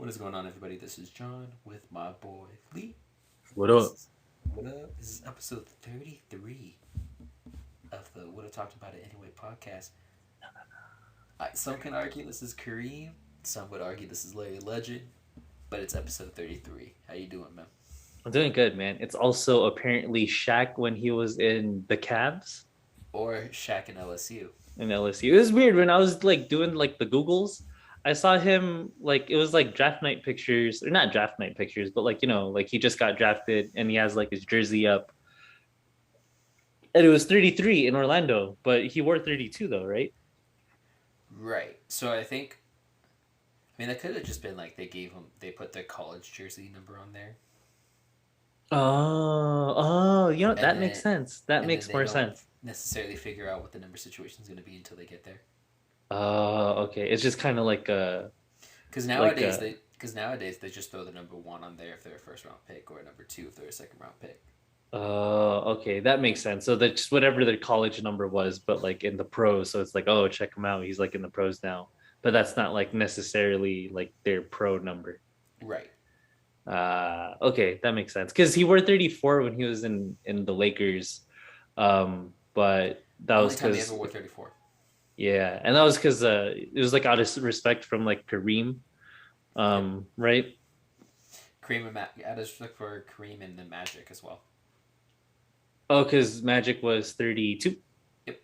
What is going on, everybody? This is John with my boy Lee. What This up? is what up? This is episode 33 of the Would Have Talked About It Anyway podcast. Some can argue this is Kareem. Some would argue this is Larry Legend, but it's episode 33. How you doing, man? I'm doing good, man. It's also apparently Shaq when he was in the Cavs Or Shaq and LSU. in LSU. It was weird when I was like doing like the Googles. I saw him like it was like draft night pictures, or not draft night pictures, but like like he just got drafted and he has like his jersey up. And it was 33 in Orlando, but he wore 32 though, right? Right. So that could have just been like they put their college jersey number on there, Oh, and that makes then sense. That and then makes they more don't sense. necessarily figure out what the number situation is going to be until they get there. Oh, okay. It's just kind of Because like nowadays a they because nowadays they just throw the number one on there if they're a first round pick, or a number two if they're a second round pick. Okay, that makes sense. So that's whatever their college number was, but like in the pros. So it's like, oh, check him out. He's like in the pros now. But that's not like necessarily like their pro number. Right. Okay, that makes sense. Because he wore 34 when he was in the Lakers. But that was Only time he ever because wore 34. yeah, and that was because it was like out of respect from like Kareem. Yep. Right? Kareem and I just look for Kareem and the Magic as well. Oh, because Magic was 32. Yep.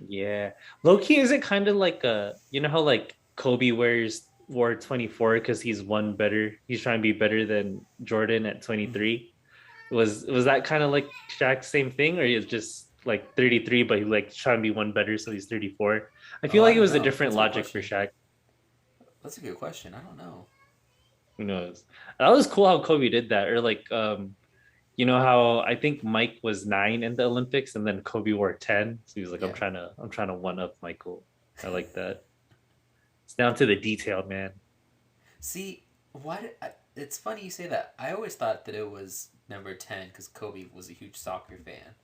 Yeah. Low key, is it kind of like how like Kobe wore 24 because he's one better. He's trying to be better than Jordan at Mm-hmm. 23. Was that kind of like Shaq's same thing, or is just like 33, but he like trying to be one better, so he's 34? I Oh, feel I like it don't was a know. different That's a good logic for question. Shaq. That's a good question. I don't know. Who knows? That was cool how Kobe did that. Or like you know how I think Mike was 9 in the Olympics and then Kobe wore 10. So he was like, Yeah. I'm trying to one up Michael. I like that. It's down to the detail, man. See, it's funny you say that. I always thought that it was number 10 because Kobe was a huge soccer fan,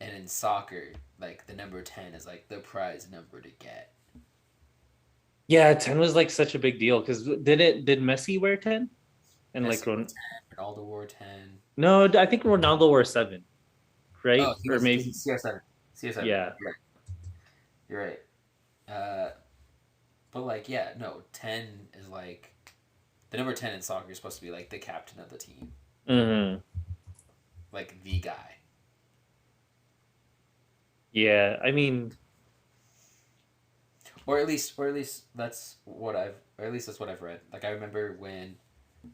and in soccer, like the number 10 is like the prize number to get. Yeah, 10 was like such a big deal because did Messi wear 10? And like Messi wore 10. Ronaldo wore 10. no, I think Ronaldo wore 7, Oh, right? he Or was because maybe he's CR7. CR7. yeah. You're right. Uh, but like, yeah, no, 10 is like the number 10 in soccer is supposed to be like the captain of the team, Hmm. like the guy. Yeah, I mean, Or at least that's what I've read. Like I remember when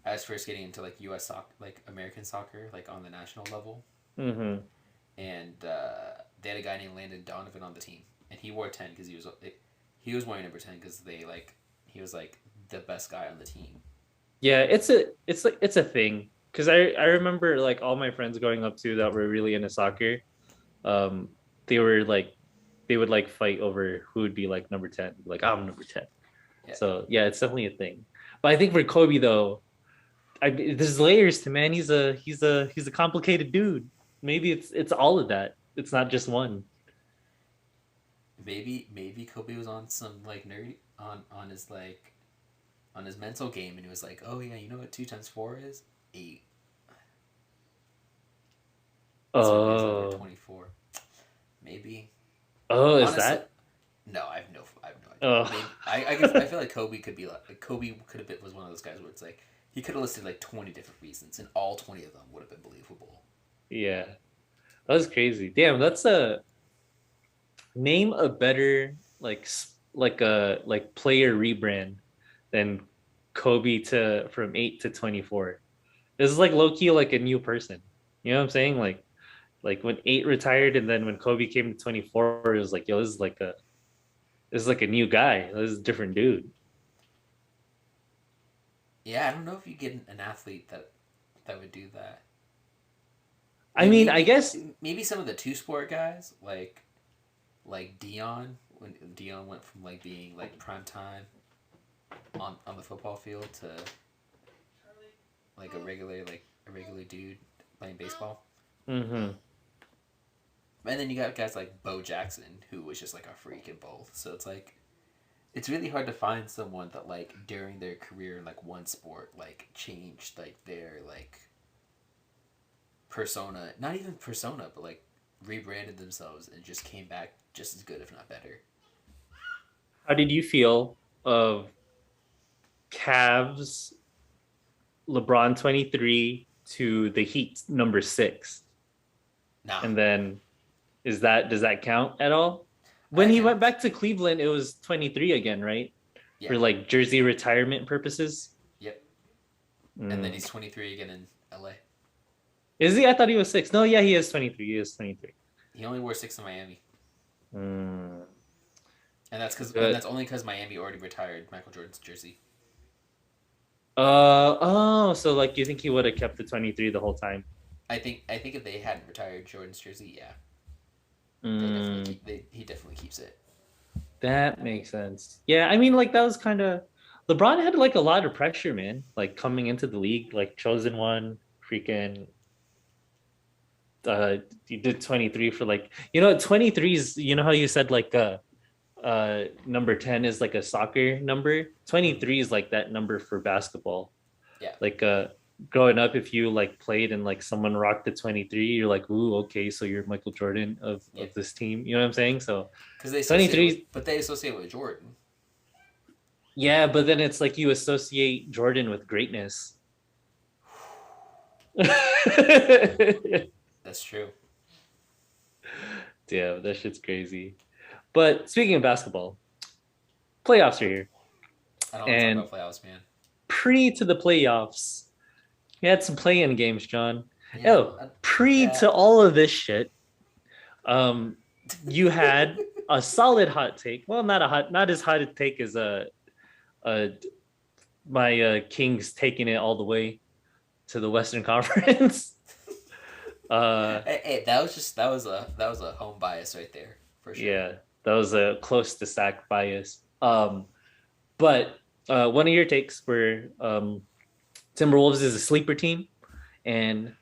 I was first getting into like U.S. soccer, like American soccer, like on the national level, hmm and they had a guy named Landon Donovan on the team, and he wore 10 because he was wearing number 10 because he was like the best guy on the team. yeah, it's a thing because I remember like all my friends growing up too that were really into soccer. Um, they were like they would like fight over who would be like number 10. Like I'm number 10. Yeah. So yeah, it's definitely a thing. But I think for Kobe though, there's layers to man. He's a complicated dude. Maybe it's all of that. It's not just one. Maybe Kobe was on some like nerd on his like on his mental game, and he was like, oh yeah, you know what 2 times 4 is? 8. That's why he has number Oh, 24. Maybe. oh, is Honestly, that? no, I have no idea. Oh, Maybe I feel like Kobe could be like Kobe could have been was one of those guys where it's like he could have listed like 20 different reasons, and all 20 of them would have been believable. yeah. That was crazy. Damn, that's a name a better like a like player rebrand than Kobe to from 8 to 24. This is like low key like a new person. You know what I'm saying? Like when 8 retired and then when Kobe came to 24, it was like, yo, this is like a new guy. This is a different dude. Yeah, I don't know if you get an athlete that would do that. I Like mean, I guess maybe some of the two sport guys like Dion when Dion went from like being like prime time on the football field to like a regular dude playing baseball. hmm And then you got guys like Bo Jackson who was just like a freak in both. So it's like It's really hard to find someone that like during their career in like one sport like changed like their like persona, not even persona, but like rebranded themselves and just came back just as good, if not better. How did you feel of Cavs LeBron 23 to the Heat number 6? Nah, And then does that count at all? When that he went counts. back to Cleveland, it was 23 again, right? Yeah. For like jersey retirement purposes. Yep. And then Mm. he's 23 again in LA. Is he? I thought he was 6. No, yeah, he is 23. He is 23. He only wore 6 in Miami. Mm. And that's only because Miami already retired Michael Jordan's jersey. So like you think he would have kept the 23 the whole time? I think if they hadn't retired Jordan's jersey, yeah, Mm. he definitely keeps it. That makes sense. Yeah, I mean, like that was kind of LeBron had like a lot of pressure, man. Like coming into the league, like chosen one, freaking. You did 23 for like 23s. You know how you said like number 10 is like a soccer number. Mm-hmm. 23 is like that number for basketball. Yeah. Like growing up, if you like played and like someone rocked the 23, you're like, ooh, okay, so you're Michael Jordan Yeah. of this team. You know what I'm saying? So Because they associate 23. with, but they associate with Jordan. Yeah, but then it's like you associate Jordan with greatness. That's true. Damn, that shit's crazy. But speaking of basketball, playoffs are here. I don't want to talk And about playoffs, man. pre to the playoffs, we had some play-in games, John. Yeah. Oh, pre to all of this shit, um, you had a solid hot take. Well, not as hot a take as a my Kings taking it all the way to the Western Conference. Hey, that was a home bias right there for sure. Yeah, that was a close to sack bias. But one of your takes were Timberwolves is a sleeper team, and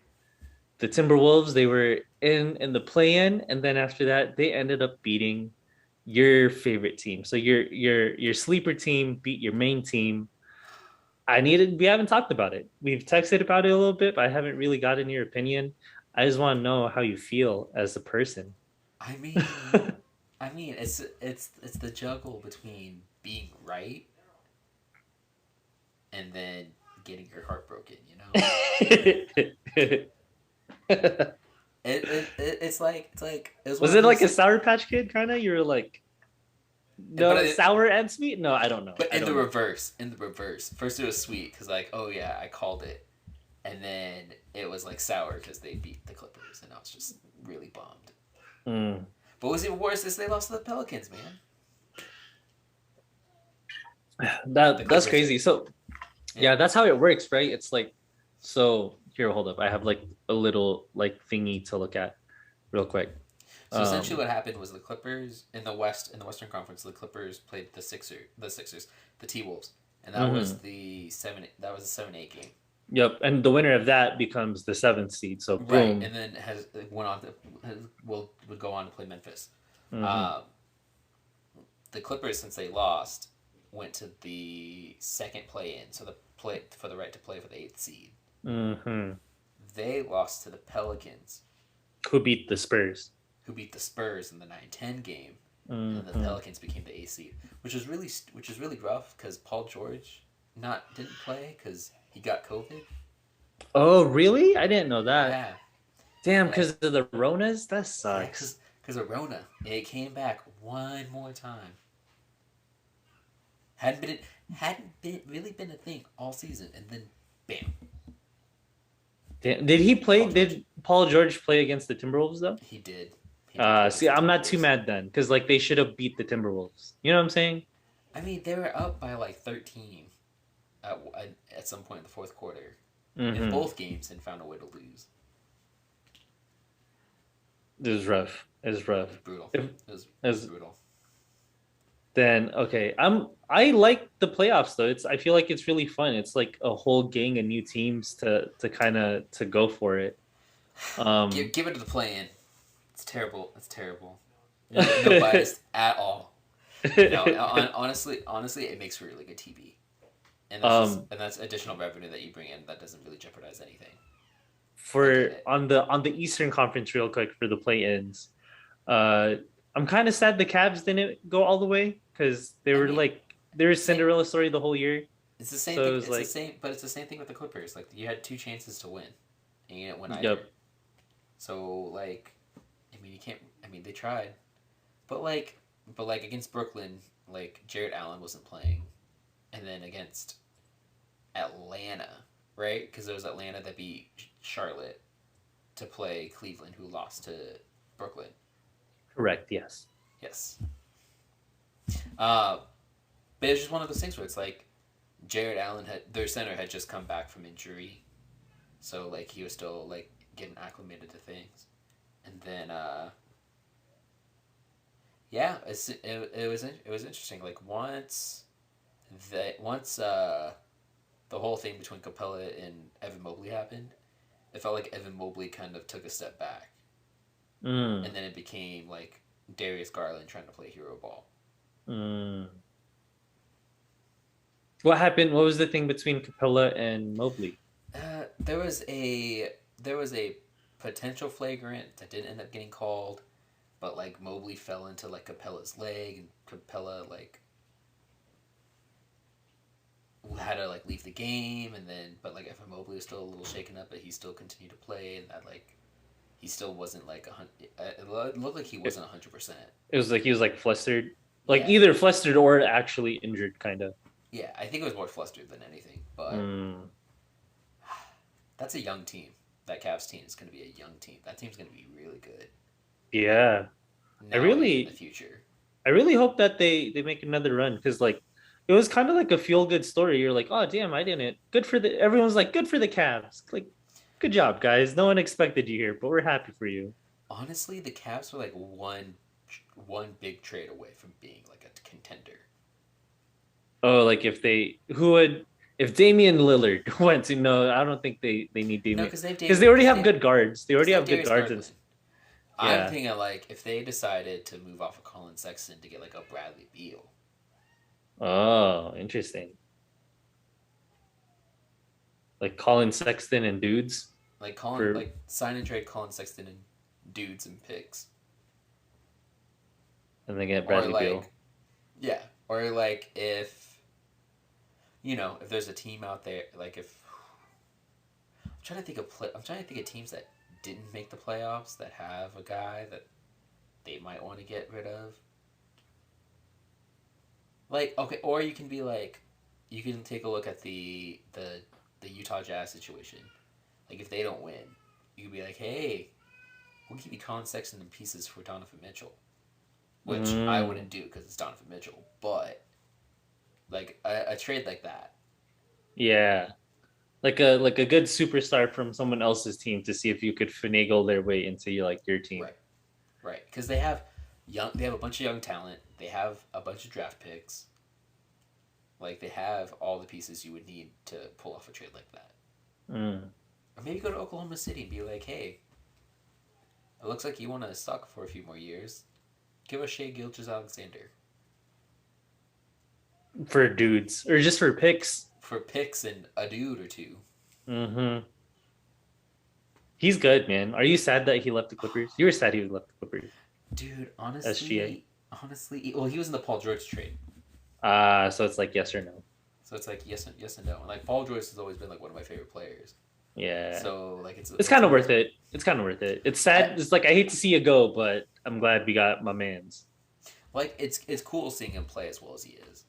the Timberwolves they were in the play-in, and then after that they ended up beating your favorite team. So your sleeper team beat your main team. We haven't talked about it. We've texted about it a little bit, but I haven't really gotten your opinion. I just want to know how you feel as a person. I mean, it's the juggle between being right and then getting your heart broken. You know, it was one Was of it like those a like, Sour Patch Kid kind of? You were like, no, but sour and sweet? No, I don't know. but I in the don't know. reverse, first it was sweet because like, oh yeah, I called it, and then it was like sour because they beat the Clippers, and I was just really bummed. Mm. But what was even worse is they lost to the Pelicans, man. The That's Clippers crazy. did. So Yeah. yeah, that's how it works, right? It's like, so here, hold up. I have like a little like thingy to look at real quick. So essentially, Um, what happened was the Clippers in the Western Conference, the Clippers played the Sixers, the T Wolves, and that was mhm. the 7-8 game. Yep. And the winner of that becomes the seventh seed. So Right, boom. and then has went on to would go on to play Memphis. Hmm. Um, the Clippers, since they lost, went to the second play in, so the play for the right to play for the eighth seed. Hmm. They lost to the Pelicans, Who beat the Spurs? who beat the Spurs in the 9-10 game, and then the Hmm. Pelicans became the eighth seed, which is really rough because Paul George not didn't play because he got COVID. Oh, really? I didn't know that. Yeah, Damn, yeah, because of the Ronas? That yeah, sucks. because of Rona, it came back one more time. Hadn't really been a thing all season, and then bam, Damn. Did he play? Paul George. Did Paul George play against the Timberwolves though? He did. He did play against See, the I'm not too Timberwolves. mad then, because like they should have beat the Timberwolves. You know what I'm saying? I mean, they were up by like 13 at some point in the fourth quarter in Hmm. both games and found a way to lose. It was rough. It was It rough. was brutal. If It was as brutal. then okay, I like the playoffs though. I feel like it's really fun. It's like a whole gang of new teams to kind of to go for it. Um, Give it to the play in. It's terrible. It's terrible. No bias at all. No, honestly, it makes for really good TV, and um, that's additional revenue that you bring in that doesn't really jeopardize anything. I get for it. on the Eastern Conference, real quick for the play-ins. Uh, I'm kind of sad the Cavs didn't go all the way because they I were mean, like they were same. Cinderella story the whole year. It's the same So thing. it was It's the like, same, but it's the same thing with the Clippers. Like you had two chances to win, and you didn't win either. yep, So like, I mean, you can't. I mean, they tried, but like against Brooklyn, like Jared Allen wasn't playing, and then against Atlanta, right? Because it was Atlanta that beat Charlotte to play Cleveland, who lost to Brooklyn. correct, yes. Yes. Uh, but it's just one of those things where it's like Jared Allen had their center had just come back from injury, so like he was still like getting acclimated to things, and then yeah, it was interesting. Like once the whole thing between Capella and Evan Mobley happened, it felt like Evan Mobley kind of took a step back, Mm, and then it became like Darius Garland trying to play hero ball. mm. What happened? What was the thing between Capella and Mobley? There was a potential flagrant that didn't end up getting called, but like Mobley fell into like Capella's leg, and Capella like had to like leave the game, and then but like Evan Mobley was still a little shaken up, but he still continued to play, and that like he still wasn't like a hundred. It looked like he It, wasn't 100%. it was like he was like flustered, like Yeah, either flustered or actually injured, kind of. yeah. I think it was more flustered than anything, but Mm, that's a young team. That Cavs team is going to be a young team. That team's going to be really good yeah, I now and in the really, future. I really hope that they make another run because like it was kind of like a feel good story. You're like, oh damn, I didn't. Good for the everyone's like, good for the Cavs. Like, good job, guys. No one expected you here, but we're happy for you. Honestly, the Cavs were like one big trade away from being like a contender. Oh, like if they who would if Damian Lillard went to no, I don't think they need No, Damian because they already have good guards. They because already they have have good Darius guards and Garland. I'm yeah. thinking like if they decided to move off of Colin Sexton to get like a Bradley Beal, Oh, interesting. Like Colin Sexton and dudes for Like sign and trade Colin Sexton and dudes and picks, and they get or Bradley Beal. like yeah, or like if if there's a team out there like if I'm trying to think of teams that didn't make the playoffs that have a guy that they might want to get rid of. Like okay, or you can be like, you can take a look at the Utah Jazz situation. Like if they don't win, you could be like, hey, we'll give you Colin Sexton and pieces for Donovan Mitchell, which I Mm, wouldn't do because it's Donovan Mitchell. But like a trade like that, yeah. Like a good superstar from someone else's team to see if you could finagle their way into your team. right, right, because they have a bunch of young talent. They have a bunch of draft picks. Like they have all the pieces you would need to pull off a trade like that. Mm. Or maybe go to Oklahoma City and be like, hey, it looks like you want to suck for a few more years. Give us Shea Gilgis Alexander For dudes or just for picks. for picks and a dude or two. Hmm. He's good, man. Are you sad that he left the Clippers? You were sad he left the Clippers. Dude, SGA. honestly, well, he was in the Paul George trade, So it's like yes or no. so it's like yes and no. And like Paul George has always been like one of my favorite players. Yeah. So like It's it's kind of one of worth those. it. It's kind of worth it. It's I, sad. It's like I hate to see you go, but I'm glad we got my man's. like it's cool seeing him play as well as he is.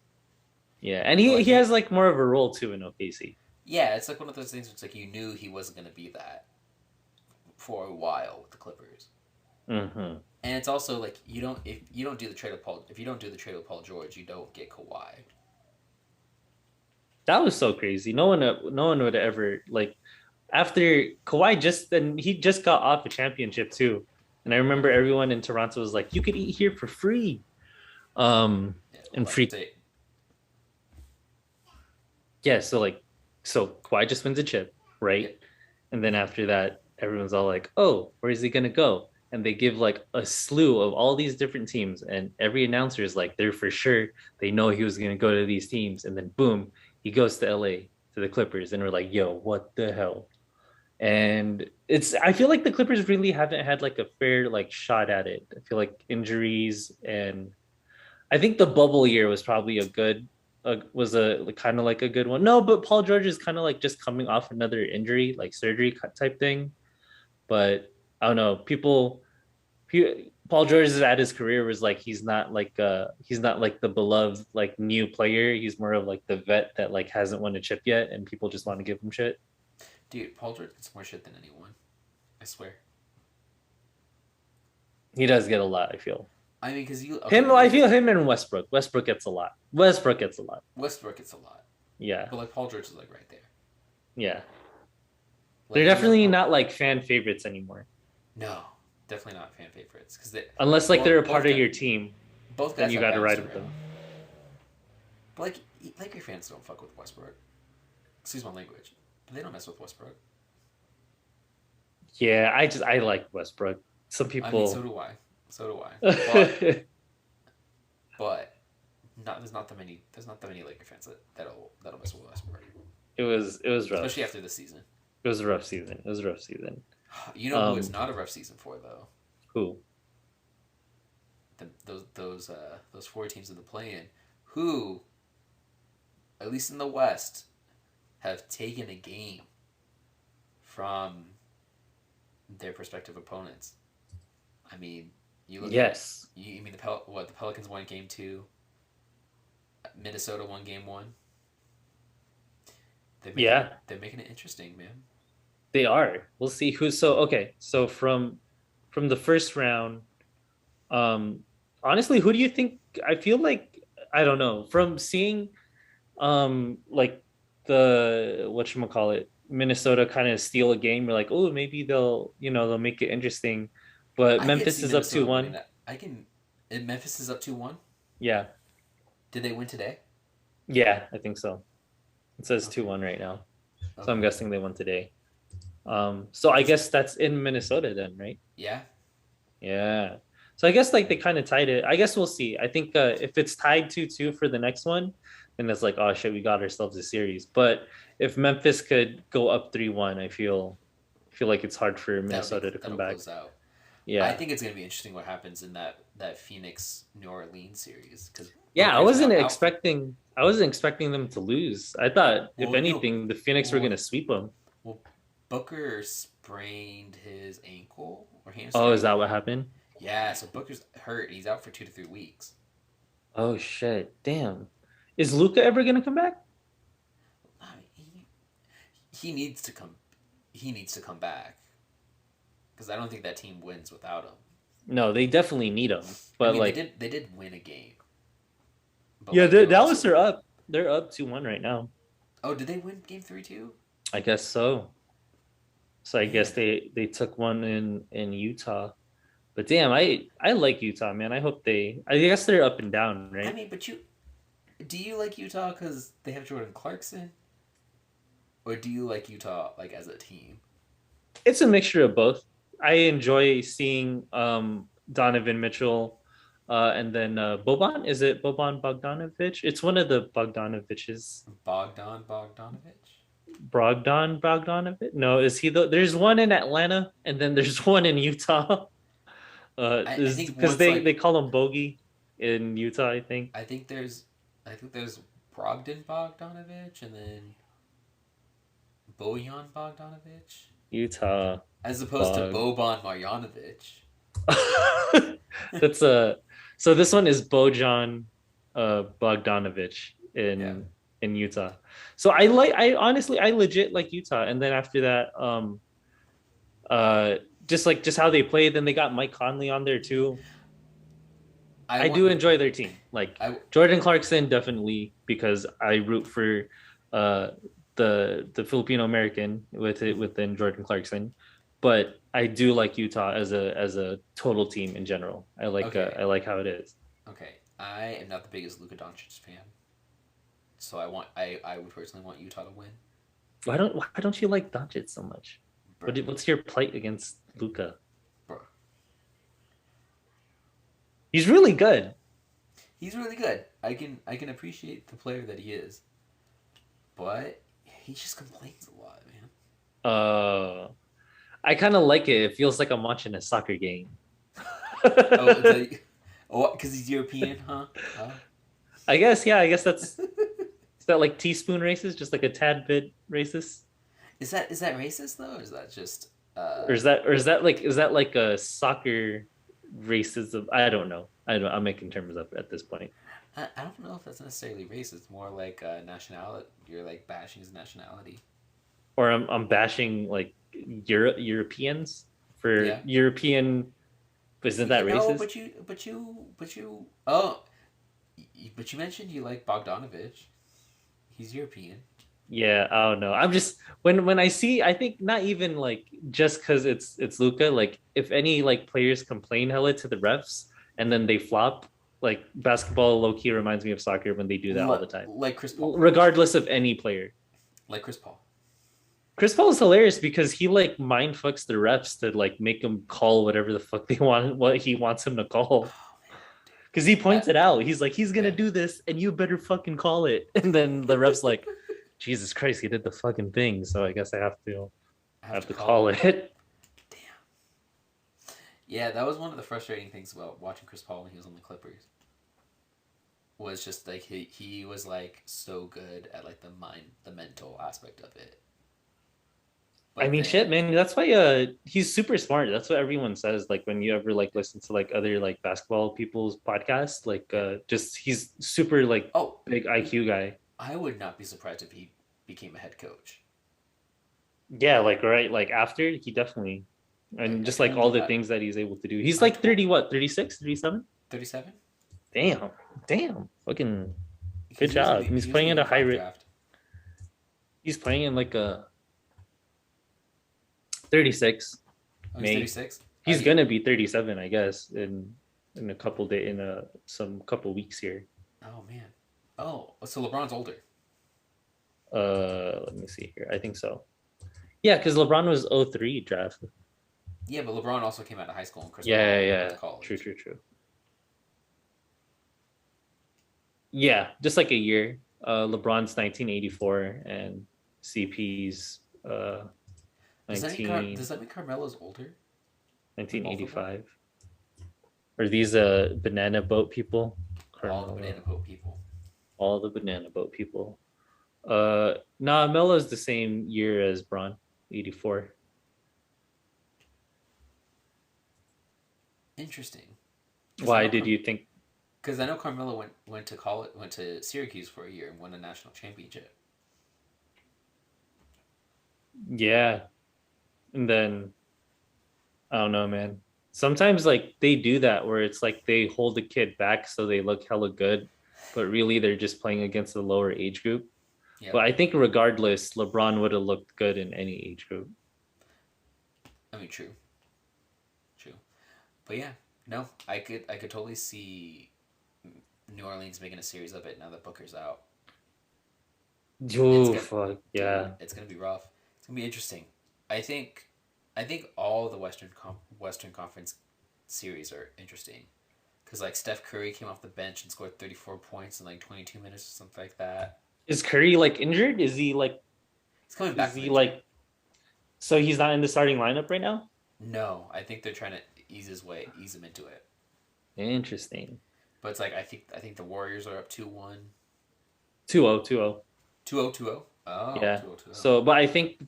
Yeah, and But like he has like more of a role too in OKC. yeah, it's like one of those things where it's like you knew he wasn't gonna be that for a while with the Clippers. Hmm. And it's also like you don't do the trade with Paul if you don't do the trade with Paul George, you don't get Kawhi. That was so crazy. No one would ever like after Kawhi just then he just got off a championship too, and I remember everyone in Toronto was like, "You could eat here for free." Yeah, And well, free yeah. So Kawhi just wins a chip, yeah, right? And then after that, everyone's all like, "Oh, where is he gonna go?" and they give like a slew of all these different teams, and every announcer is like, they're for sure they know he was going to go to these teams, and then boom, he goes to LA to the Clippers, and we're like, yo, what the hell? And it's I feel like the Clippers really haven't had like a fair like shot at it. I feel like injuries, and I think the bubble year was probably a good was a kind of like a good one. No, but Paul George is kind of like just coming off another injury, like surgery type thing. But I don't know. Paul George is at his career was like he's not like the beloved like new player. He's more of like the vet that like hasn't won a chip yet, and people just want to give him shit. Dude, Paul George gets more shit than anyone. I swear. He does get a lot. I feel I mean, because I feel him and Westbrook. Westbrook gets a lot. Westbrook gets a lot. Westbrook gets a lot, Yeah, but like Paul George is like right there. yeah. Like They're definitely not like fan favorites anymore, no, definitely not fan favorites because they unless like they're a part of guys, your team. both Then guys you have got to ride bounced with around. them. But like Laker fans don't fuck with Westbrook. Excuse my language, but they don't mess with Westbrook. Yeah, I like Westbrook. Some I mean, so people. do I. So do I. it But not there's not that many Laker fans that'll mess with Westbrook, was rough. especially after this season. It was a rough season. It was a rough season. You know who it's not a rough season for though? Who? Those four teams in the play-in, who, at least in the West, have taken a game from their prospective opponents. I mean, you look. Yes. You mean the Pelicans won game 2, Minnesota won game 1. Yeah, They're making it interesting, man. they are. We'll see who. So okay. So from the first round, um, honestly, who do you think? I feel like I don't know. From seeing like the whatchamacallit, Minnesota kind of steal a game, you're like, oh, maybe they'll make it interesting. But I can Memphis see is up Minnesota winning 2-1. that. I can. And Memphis is up 2-1. Yeah. Did they win today? Yeah, I think so. It says Okay. 2-1 right now. So I'm Okay. guessing they won today. So I guess that's in Minnesota then, right? Yeah. Yeah. So I guess like they kind of tied it. I guess we'll see. I think if it's tied 2-2 for the next one, then it's like, oh shit, we got ourselves a series. But if Memphis could go up 3-1, I feel like it's hard for Minnesota to come That'll back. close out. I Yeah. think it's gonna be interesting what happens in that Phoenix New Orleans series because Yeah, Booker's now out for. I wasn't expecting them to lose. I thought if Well, no. anything, the Phoenix were Well, gonna sweep them. well, Booker sprained his ankle or Oh, is hamstring. that what happened? Yeah, so Booker's hurt. He's out for 2 to 3 weeks. Oh shit. Damn. Is Luca ever gonna come back? I mean, he needs to come. He needs to come back because I don't think that team wins without him. No, they definitely need him. I But mean, like, they did win a game, but yeah, like they were Dallas also. are up. They're up 2-1 right now. Oh, did they win game 3 too? I guess so. So I guess Man, they took one in Utah. But damn, I like Utah, man. I guess they're up and down, I right? mean, but do you like Utah because they have Jordan Clarkson, or do you like Utah like as a team? It's a mixture of both. I enjoy seeing Donovan Mitchell and then Boban. Is it Boban Bogdanovic? It's one of the Bogdanoviches. Bogdanovich. Bogdanovic? No, is he there's one in Atlanta and then there's one in Utah. I Is think because one's like they call him Bogey in Utah, I think. I think there's I think there's Brogdon Bogdanovich and then Bojan Bogdanovich Utah as opposed to Bog. Boban Marjanovic. That's a so this one is Bojan Bogdanovic Yeah. in Utah. So I honestly I legit like Utah. And then after that, uh just how they played, then they got Mike Conley on there too. I I do want enjoy their team. Like I Jordan Clarkson, definitely because I root for uh the Filipino American within Jordan Clarkson. But I do like Utah as a total team in general. okay. I like how it is. Okay. I am not the biggest Luka Doncic fan. So I would personally want Utah to win. Why don't you like Doncic so much? Bro, What's your plight against Luca? bro. He's really good. He's really good. I can appreciate the player that he is, but he just complains a lot, man. Uh, I kind of like it. It feels like I'm watching a soccer game. Oh, oh, because he's European, huh? Huh? I guess, yeah. I guess that's is that like teaspoon racist, just like a tad bit racist, Is that racist though? Or is that just is that like a soccer racism? I don't know. I'm making terms up at this point. I don't know if that's necessarily racist. It's more like nationality. You're like bashing his nationality. Or I'm bashing like Europeans for Yeah. European. Isn't But that you know, racist? but you mentioned you like Bogdanovich. He's European. Yeah, I don't know. I'm just when I see, I think not even like just because it's Luca. Like if any like players complain hella to the refs and then they flop, like basketball low key reminds me of soccer when they do that all the time, Like Chris Paul. regardless of any player. Like Chris Paul. Chris Paul is hilarious because he like mind fucks the refs to like make him call whatever the fuck they want, what he wants him to call. Oh man, Because he points that it out. He's like, he's gonna yeah. do this, and you better fucking call it. And then the ref's like, Jesus Christ, he did the fucking thing. So I guess I I have have to to call call it. it. Damn. Yeah, that was one of the frustrating things about watching Chris Paul when he was on the Clippers. Was just like he was like so good at like the mental aspect of it. I But mean, shit, then man. That's why he's super smart. That's what everyone says. Like when you ever like listen to like other like basketball people's podcasts, like yeah. just he's super like Oh, big IQ guy. I would not be surprised if he became a head coach. Yeah, like right, like after he definitely Like and I just like told all you the things that he's able to do. He's I like told 30 what, 36, 37? 37. Damn. Damn. Fucking good Because job. He's he was in playing the at a high 85 rate. draft. He's playing in like a 36 Oh, he's May. 36. He's gonna be 37, I guess, in a couple day in a some couple weeks here. Oh man. Oh, so LeBron's older. Let me see here. I think so. Yeah, because LeBron was 03 draft. Yeah, but LeBron also came out of high school and Chris Yeah, Paul went yeah. to True, college. true, true. Yeah, just like a year. LeBron's 1984 and CP's 19 Does that mean Carmelo's older than both of them? 1985. Are these banana boat people? All the Carmelo. banana boat people. All the banana boat people. Nah, Melo's the same year as Braun, 84. Interesting. Why did you think? Because I know Carmelo went to college, went to Syracuse for a year and won a national championship. Yeah, and then I don't know, man. Sometimes like they do that where it's like they hold the kid back so they look hella good, but really they're just playing against the lower age group. But Yep. I think regardless, LeBron would have looked good in any age group. I mean, true, true. But yeah, no, I could totally see New Orleans making a series of it now that Booker's out. It's Oh gonna, fuck dude, yeah. it's gonna be rough. It's gonna be interesting. I think, I think all the Western Conference series are interesting. Cause like Steph Curry came off the bench and scored 34 points in like 22 minutes or something like that. Is Curry like injured? He's coming back Is from he injury. like so he's not in the starting lineup right now? No, I think they're trying to ease him into it. Interesting. But it's like I think the Warriors are up 2-1. 2-0, 2-0. 2-0, 2-0. Oh, Yeah. 2-0, 2-0. So, but I think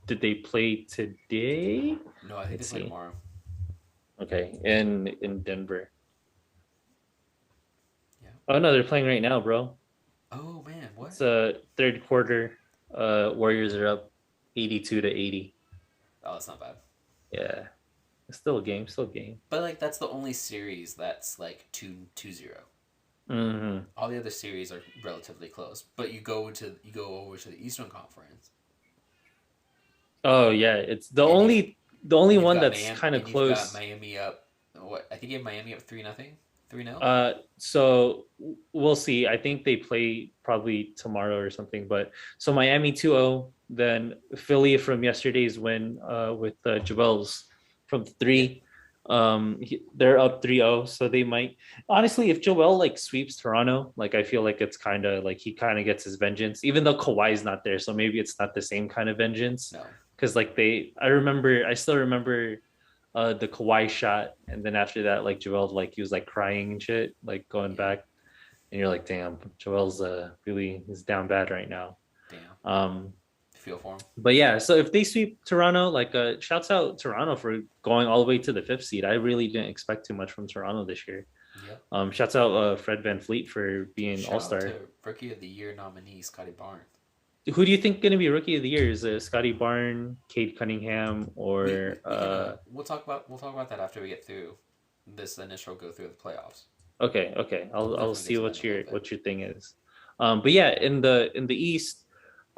did they play today? No, I think they Let's play see. tomorrow. Okay, in Denver. Yeah. Oh no, they're playing right now, bro. Oh man, what? It's third quarter. Warriors are up 82 to 80. Oh, that's not bad. Yeah. It's still a game, still a game. But like that's the only series that's like 2-0. Mm-hmm. All the other series are relatively close. But you go over to the Eastern Conference, Oh yeah, it's and you've the only and you've one got that's Miami kind of and you've got close. Miami up. What I think you have Miami up 3-0, 3-0. So we'll see. I think they play probably tomorrow or something. But so Miami 2-0, then Philly from yesterday's win with Jabels from Yeah, three. They're up 3-0, so they might honestly, if Joel like sweeps Toronto, like I feel like it's kind of like he kind of gets his vengeance, even though Kawhi's not there, so maybe it's not the same kind of vengeance. No. Because like I still remember the Kawhi shot, and then after that, like Joel like he was like crying and shit, like going Yeah. back, and you're like, damn, Joel's really is down bad right now. Damn. Um, Feel for him. but yeah, so if they sweep Toronto, like shouts out Toronto for going all the way to the fifth seed. I really didn't expect too much from Toronto this year. Yep. Shouts out Fred Van Fleet for being All Shout out Star. to Rookie of the Year nominee Scotty Barnes. Who do you think going to be Rookie of the Year? Is it Scotty Barn, Cade Cunningham, or We can we'll talk about that after we get through this initial go through the playoffs. okay. We'll I'll definitely get see to that in a little bit. what your thing is. But yeah, in the East,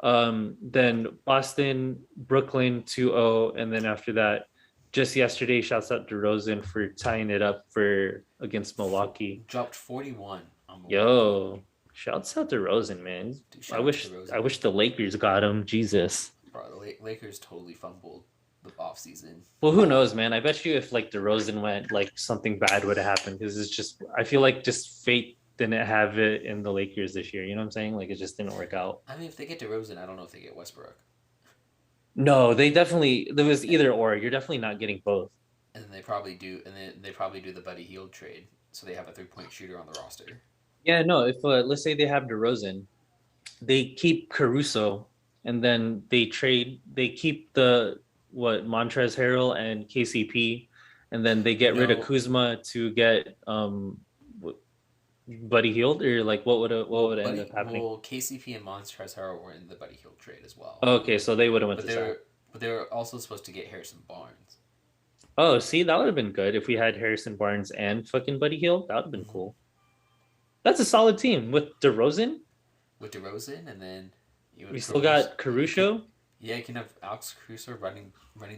then Boston, Brooklyn 2-0, and then after that, just yesterday, shouts out DeRozan for tying it up for against Milwaukee. Dropped 41 on Milwaukee. Yo, shouts out DeRozan, man. Dude, I shout out to wish DeRozan. I wish the Lakers got him. Jesus. Bro, the Lakers totally fumbled the offseason. Well, who knows, man? I bet you if like DeRozan went, like something bad would have happened because it's just I feel like just fate didn't have it in the Lakers this year. You know what I'm saying? Like it just didn't work out. I mean, if they get DeRozan, I don't know if they get Westbrook. No, they definitely there was either or. You're definitely not getting both. And then they probably do, and then they probably do the Buddy Hield trade, so they have a 3-point shooter on the roster. Yeah, no. If let's say they have DeRozan, they keep Caruso, and then they keep the what Montrezl Harrell and KCP, and then they You get rid of know, Kuzma to get Buddy Hield, or like what would end up happening? KCP and Montrezl Harrell were in the Buddy Hield trade as well, Okay, so they would have went but to they Zach. were but they were also supposed to get Harrison Barnes. Oh, see, that would have been good if we had Harrison Barnes and fucking Buddy Hield. That would have been Mm-hmm. cool. That's a solid team with DeRozan. With DeRozan, and then you We would still Caruso. got You can Caruso. Yeah, you can have Alex Caruso running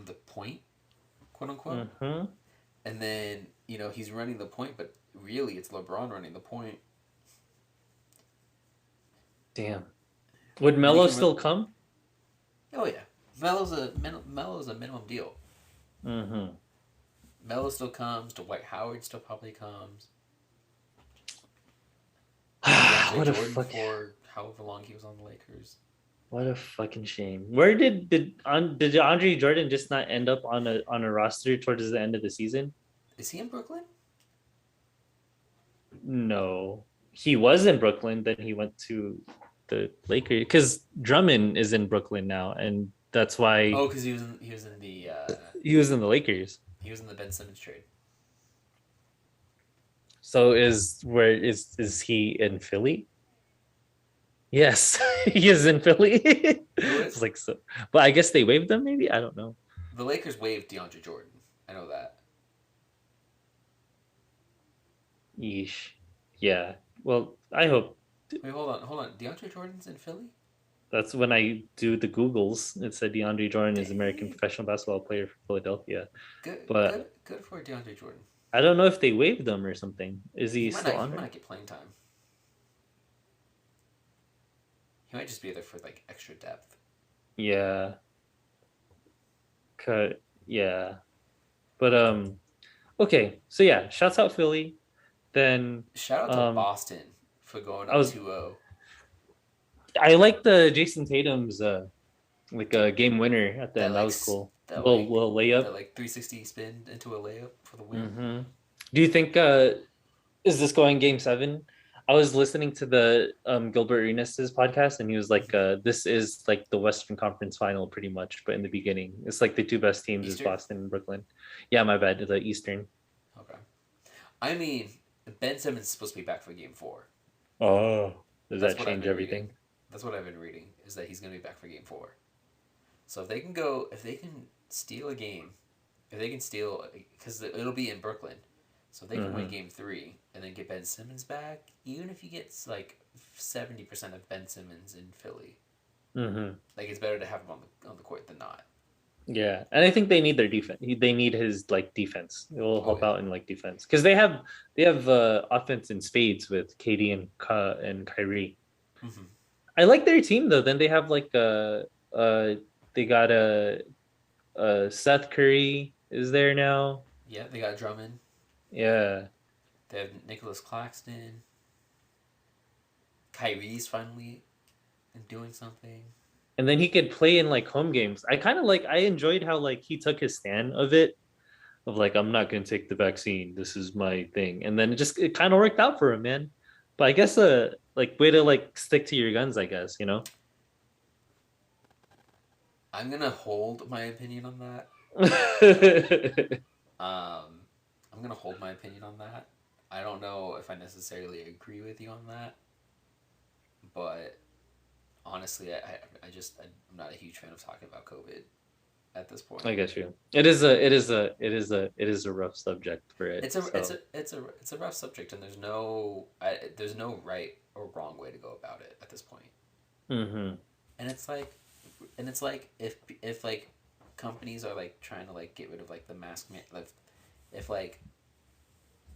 the point, quote unquote, Mm-hmm. and then he's running the point, but really it's LeBron running the point. Damn. Would And he Melo can still really, come? oh yeah, Melo's a minimum deal. Mm-hmm. Melo still comes. Dwight Howard still probably comes. DeAndre what a Jordan fuck. for however long he was on the Lakers. What a fucking shame. Where did Andre Jordan just not end up on a roster towards the end of the season? Is he in Brooklyn? No, he was in Brooklyn. Then he went to the Lakers because Drummond is in Brooklyn now, and that's why Oh, because he was in the he was in the Lakers. he was in the Ben Simmons trade. So is he in Philly? Yes, he is in Philly. Who It's is? like so, but I guess they waived them. Maybe I don't know. The Lakers waived DeAndre Jordan. I know that. Yeesh. Yeah. Well, I hope Wait, hold on. DeAndre Jordan's in Philly? that's when I do the Googles. It said DeAndre Jordan is American Dang. professional basketball player for Philadelphia, Good, but good, good for DeAndre Jordan. I don't know if they waived them or something. Is He he might still not. He on might there? not get playing time. He might just be there for like extra depth. Yeah. Cut. Yeah. But okay. So yeah, shouts out Philly. Then Shout out to um Boston for going I up was 2-0. I like the Jason Tatum's like a game winner at the That end. That like was cool. that Little layup. that like 360 spin into a layup for the win. Hmm. Do you think is this going game seven? I was listening to the Gilbert Arenas' podcast, and he was like, "This is like the Western Conference Final, pretty much." But in the beginning, it's like the two best teams is Eastern. Boston and Brooklyn. Yeah, my bad. The Eastern. Okay. I mean, Ben Simmons is supposed to be back for Game 4. Oh, does That's that what I've change been everything? reading. That's what I've been reading. Is that he's going to be back for Game 4. So if they can steal a game, if they can steal, because it'll be in Brooklyn. So if they can win Mhm. Game 3 and then get Ben Simmons back, even if he gets like 70% of Ben Simmons in Philly, Mm-hmm. like it's better to have him on the court than not. Yeah, and I think they need their defense. They need his like defense. It will Oh help yeah. out in like defense because they have offense in spades with KD and Kyrie. Mm-hmm. I like their team though. Then they have like they got a Seth Curry is there now. Yeah, they got Drummond. Yeah. They have Nicholas Claxton. Kyrie's finally doing something. And then he could play in like home games. I kind of like I enjoyed how like he took his stand of it of like I'm not going to take the vaccine. This is my thing. And then it kind of worked out for him, man. But I guess like way to like stick to your guns, I guess, you know. I'm gonna hold my opinion on that. Um, I'm gonna hold my opinion on that. I don't know if I necessarily agree with you on that, but honestly, I'm not a huge fan of talking about COVID at this point. I guess you. It is a rough subject for it. So It's a rough subject, and there's no right or wrong way to go about it at this point. hmm And it's like if like companies are like trying to like get rid of like the mask man like if like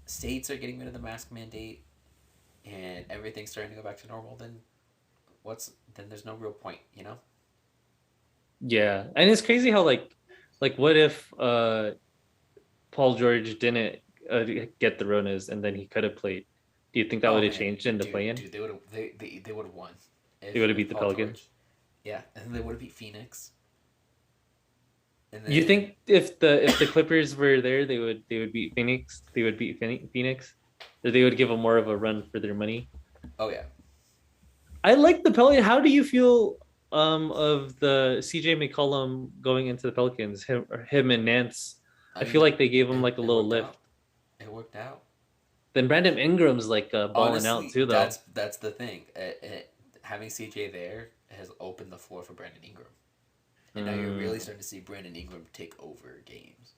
states are getting rid of the mask mandate and everything's starting to go back to normal, then there's no real point, you know? yeah, and it's crazy how like what if Paul George didn't get the Ronas and then he could have played? Do you think that Oh would have man, changed in the play-in? dude, they would have won They would have if beat the Paul Pelicans. George, yeah, and they would have beat Phoenix, and You then think if the Clippers were there, they would beat Phoenix? They would beat Phoenix, or they would give them more of a run for their money? oh yeah, I like the Pelicans. How do you feel of the CJ McCollum going into the Pelicans? Him and Nance. I I feel mean like they gave him like a it little worked lift. out. It worked out. Then Brandon Ingram's like balling out Honestly, too, though. that's the thing. Having CJ there has opened the floor for Brandon Ingram, and now you're really Mm. starting to see Brandon Ingram take over games.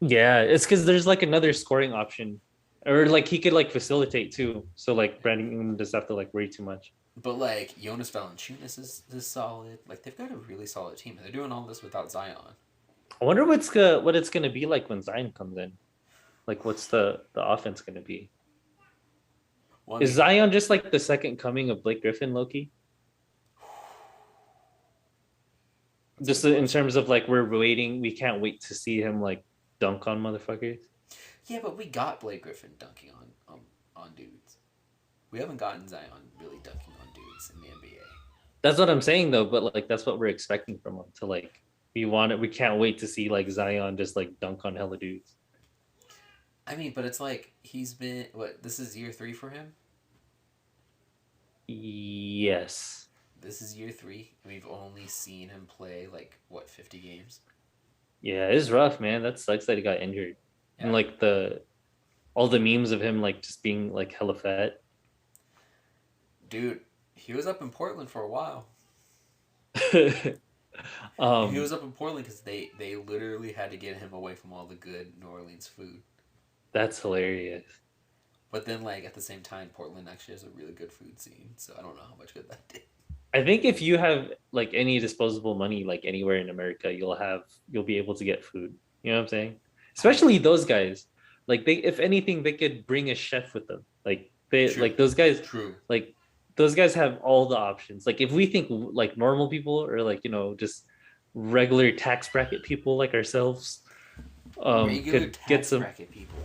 Yeah, it's because there's like another scoring option, or like he could like facilitate too. So like Brandon Ingram doesn't have to like worry too much. But like Jonas Valanciunas is solid. Like they've got a really solid team, and they're doing all this without Zion. I wonder what it's gonna be like when Zion comes in. Like, what's the offense gonna be? Well, I Is mean, Zion just like the second coming of Blake Griffin, Loki? that's a Just good in question. terms of like we're waiting, we can't wait to see him like dunk on motherfuckers. Yeah, but we got Blake Griffin dunking on dudes. We haven't gotten Zion really dunking on dudes in the NBA. That's what I'm saying though, but like that's what we're expecting from him to like we want it. We can't wait to see like Zion just like dunk on hella dudes. I mean, but it's like he's been what? This is year three for him. Yes. This is year three, and we've only seen him play like what 50 games. Yeah, it's rough, man. That sucks that he got injured. And Yeah, like the all the memes of him like just being like hella fat. dude, he was up in Portland for a while. He um was up in Portland because they literally had to get him away from all the good New Orleans food. that's hilarious. But then, like at the same time, Portland actually has a really good food scene, so I don't know how much good that did. I think if you have like any disposable money like anywhere in America, you'll be able to get food. You know what I'm saying? I mean, Especially those guys. Like they if anything they could bring a chef with them. true, true. Like those guys have all the options. Like if we think like normal people or like just regular tax bracket people like ourselves Regular could get tax some bracket people.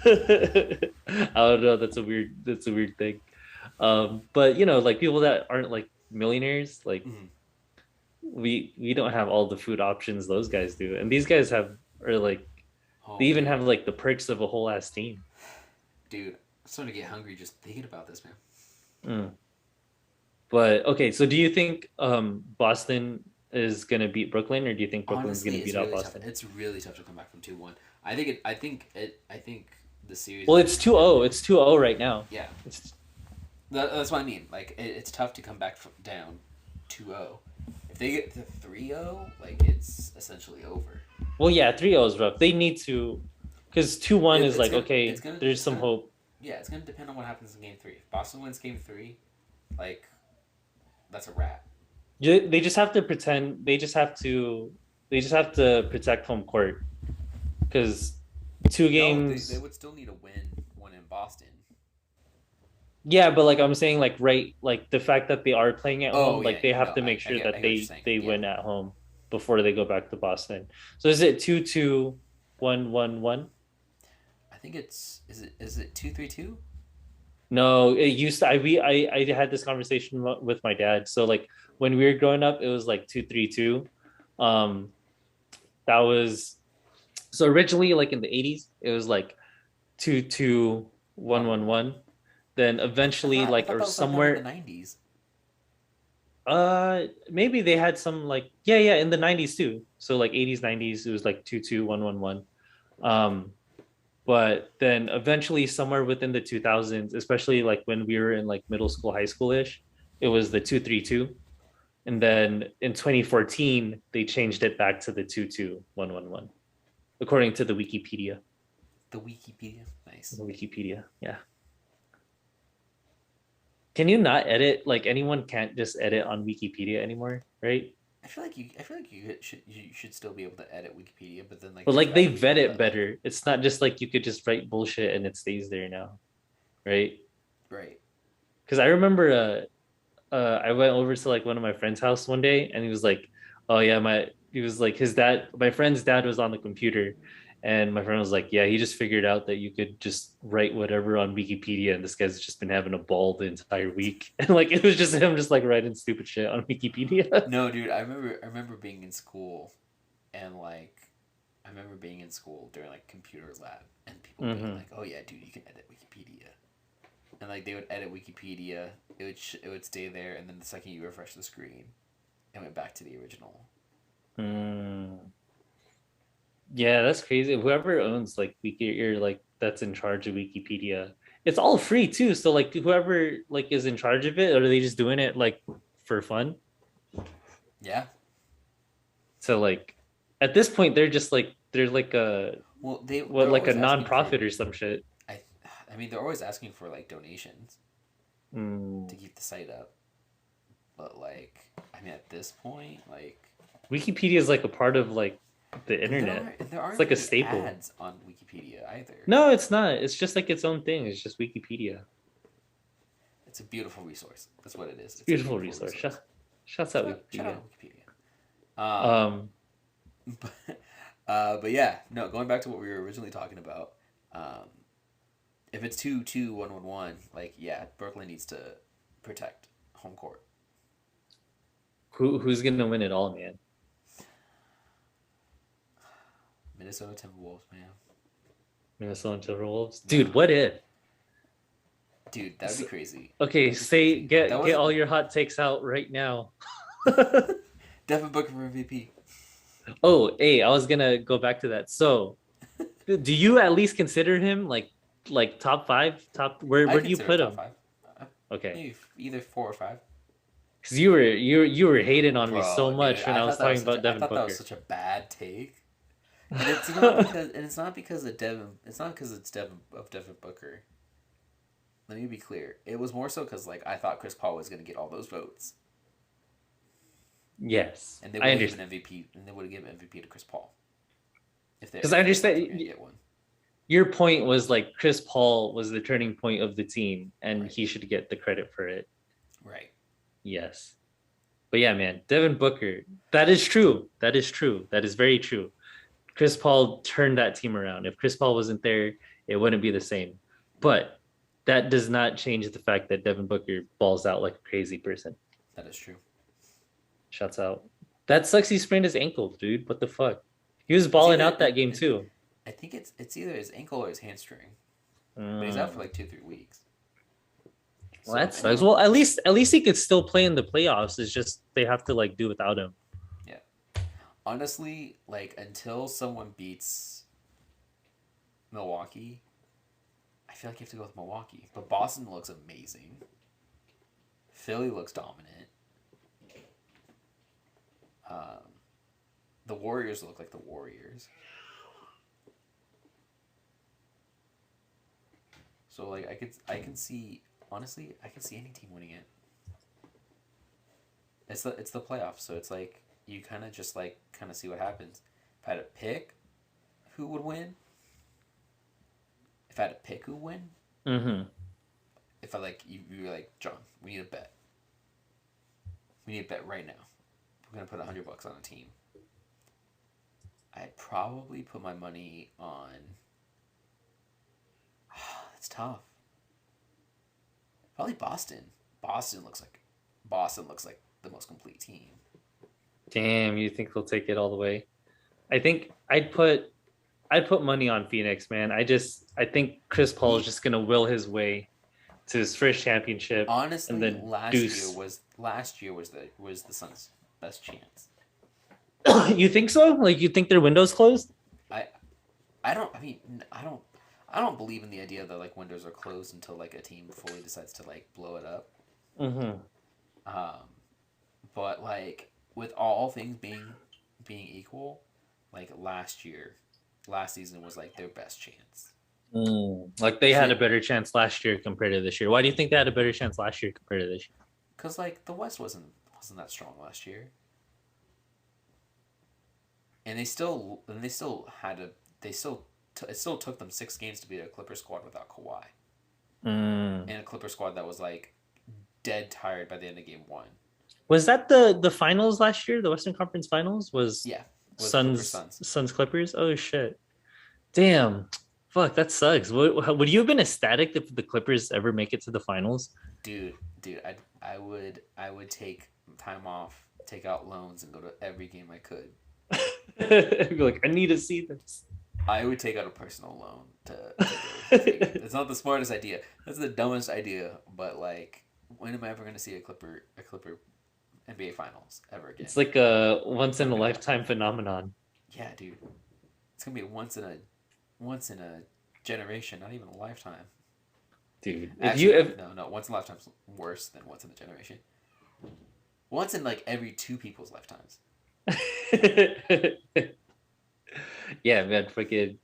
I don't know, that's a weird thing. But like people that aren't like millionaires, like Mm-hmm. we don't have all the food options those guys do, and these guys have or like Oh they even man, have like the perks of a whole ass team. dude, I'm starting to get hungry just thinking about this, man. Mm. But okay, so do you think Boston is gonna beat Brooklyn, or do you think Brooklyn's Honestly, gonna beat it's out really tough. Boston? It's really tough to come back from 2-1. I think it. I think it. I think the series Well, is it's gonna come 2-0. down. It's 2-0 right now. Yeah, It's that's what I mean. Like it's tough to come back from down 2-0. If they get to 3-0, like it's essentially over. well, yeah, 3-0 is rough. They need to because 2-1 is It's like gonna. okay, there's It's some gonna. hope. Yeah, it's gonna depend on what happens in Game 3. If Boston wins Game 3, like that's a wrap. They just have to pretend. They just have to protect home court because two No, they games. would still need a win one in Boston. Yeah, but like I'm saying, like right, like the fact that they are playing at Oh home, yeah, like they have no, to make I sure get that what you're they saying. they Yeah, win at home before they go back to Boston. So is it 2-2? 111. I think it's is it 232? No, it used to. I had this conversation with my dad. So like when we were growing up, it was like 232. Um, that was so originally like in the 80s, it was like 111. 22111. Then eventually I like thought or that was like done in the somewhere 90s. maybe they had some like yeah in the 90s too. So like 80s 90s it was like 22111. Um but then eventually somewhere within the 2000s, especially like when we were in like middle school, high school-ish, it was the 232. And then in 2014 they changed it back to the 22111 according to the Wikipedia. The Wikipedia. Nice. The Wikipedia. Yeah. Can you not edit? Like anyone can't just edit on Wikipedia anymore, right? I feel like you should still be able to edit Wikipedia, but then like But there's like they other vet people it that like better. It's not just like you could just write bullshit and it stays there now, right? right. Because I remember I went over to like one of my friend's house one day and he was like, "Oh yeah, my," he was like his dad, my friend's dad was on the computer and my friend was like, "Yeah, he just figured out that you could just write whatever on Wikipedia and this guy's just been having a ball the entire week." And like it was just him just like writing stupid shit on Wikipedia. No, dude, I remember being in school and like I remember being in school during like computer lab and people being Hmm. like, "Oh yeah, dude, you can edit Wikipedia." And like they would edit Wikipedia, it would stay there, and then the second you refresh the screen, it went back to the original. Mm. Yeah, that's crazy. Whoever owns like Wiki or like that's in charge of Wikipedia, it's all free too. So like whoever like is in charge of it, or are they just doing it like for fun? Yeah. So like at this point they're like a Well, what they're like a always asking nonprofit for or some shit. I I mean they're always asking for like donations Mm. to keep the site up, but like I mean at this point like Wikipedia is like a part of like the and internet. there It's aren't like a really staple. ads on Wikipedia either. No, it's not. It's just like its own thing. It's just Wikipedia. It's a beautiful resource. That's what it is. It's a It's a beautiful beautiful resource. resource. Shouts out Shout Wikipedia. out Wikipedia. Um, But yeah, no. Going back to what we were originally talking about, um, if it's 2-2-1-1-1, like yeah, Brooklyn needs to protect home court. who's gonna win it all, man? Minnesota Timberwolves, man. Minnesota Timberwolves. Dude, Nah, what if? dude, that would be crazy. Okay, That'd be say crazy. That get wasn't all your hot takes out right now. Devin Booker for MVP. Oh, hey, I was gonna go back to that. So, do you at least consider him like top five? Top I where do you consider him put top him? five. Uh, Okay, Maybe either 4 or 5. because you were hating on me so Bro, dude, much when I was talking about I Devin thought that was Booker. such a bad take. And it's not because of Devin. It's not because it's Devin Booker. Let me be clear. It was more so because like I thought Chris Paul was gonna get all those votes, Yes, and they I would have given understand. MVP, and they would have given MVP to Chris Paul Because I if they thought they were gonna understand get one. your point was like Chris Paul was the turning point of the team, and Right. he should get the credit for it. Right. Yes. But yeah, man, Devin Booker, that is true. That is true. That is very true. Chris Paul turned that team around. If Chris Paul wasn't there, it wouldn't be the same. But that does not change the fact that Devin Booker balls out like a crazy person. That is true. Shouts out. That sucks he sprained his ankle, dude. What the fuck? He was It's balling either out that game too. I think it's either his ankle or his hamstring, but he's out for Mm. like 2-3 weeks. Well, So that sucks. Well, at least he could still play in the playoffs. It's just they have to like do without him. yeah. Honestly, like until someone beats Milwaukee, I feel like you have to go with Milwaukee. But Boston looks amazing. Philly looks dominant. Um, the Warriors look like the Warriors. So like I can see honestly I can see any team winning it. It's the playoffs, so it's like you kind of just like kind of see what happens. If I had to pick who would win, if I had to pick who would win, Mm-hmm. if I like you were like John, we need a bet. We need a bet right now. We're gonna put $100 on a team. I'd probably put my money on. It's tough. Probably Boston. Boston looks like Boston looks like the most complete team. Damn, you think they'll take it all the way? I think I'd put money on Phoenix, man. I think Chris Paul is He just gonna will his way to his first championship and honestly then deuce. last year was the Suns' best chance. You think so? Like you think their window's closed? I I don't. I mean, I don't believe in the idea that like windows are closed until like a team fully decides to like blow it up. Mm-hmm. Um, but like with all things being equal, like last season was like their best chance. Like they had So, a better chance last year compared to this year. Why do you think they had a better chance last year compared to this year? cause like the West wasn't that strong last year, and they still had a they still it still took them 6 games to beat a Clipper squad without Kawhi, Mm. and a Clipper squad that was like dead tired by the end of game one. Was that the finals last year? The Western Conference Finals was Yeah, was Clipper Suns Suns. Suns Clippers. Oh shit! Damn, fuck, that sucks. Would you have been ecstatic if the Clippers ever make it to the finals? Dude, I would take time off, take out loans, and go to every game I could. I'd be like, I need to see this. I would take out a personal loan to go to every game. It's not the smartest idea. That's the dumbest idea. But like, when am I ever going to see a Clipper NBA Finals ever again? It's like a once It's in never a gonna happen. lifetime phenomenon, Yeah, dude, it's gonna be once in a generation, not even a lifetime. dude. If you Actually, if no, once in a lifetime's worse than once in a generation. Once in like every two people's lifetimes. yeah, man, freaking.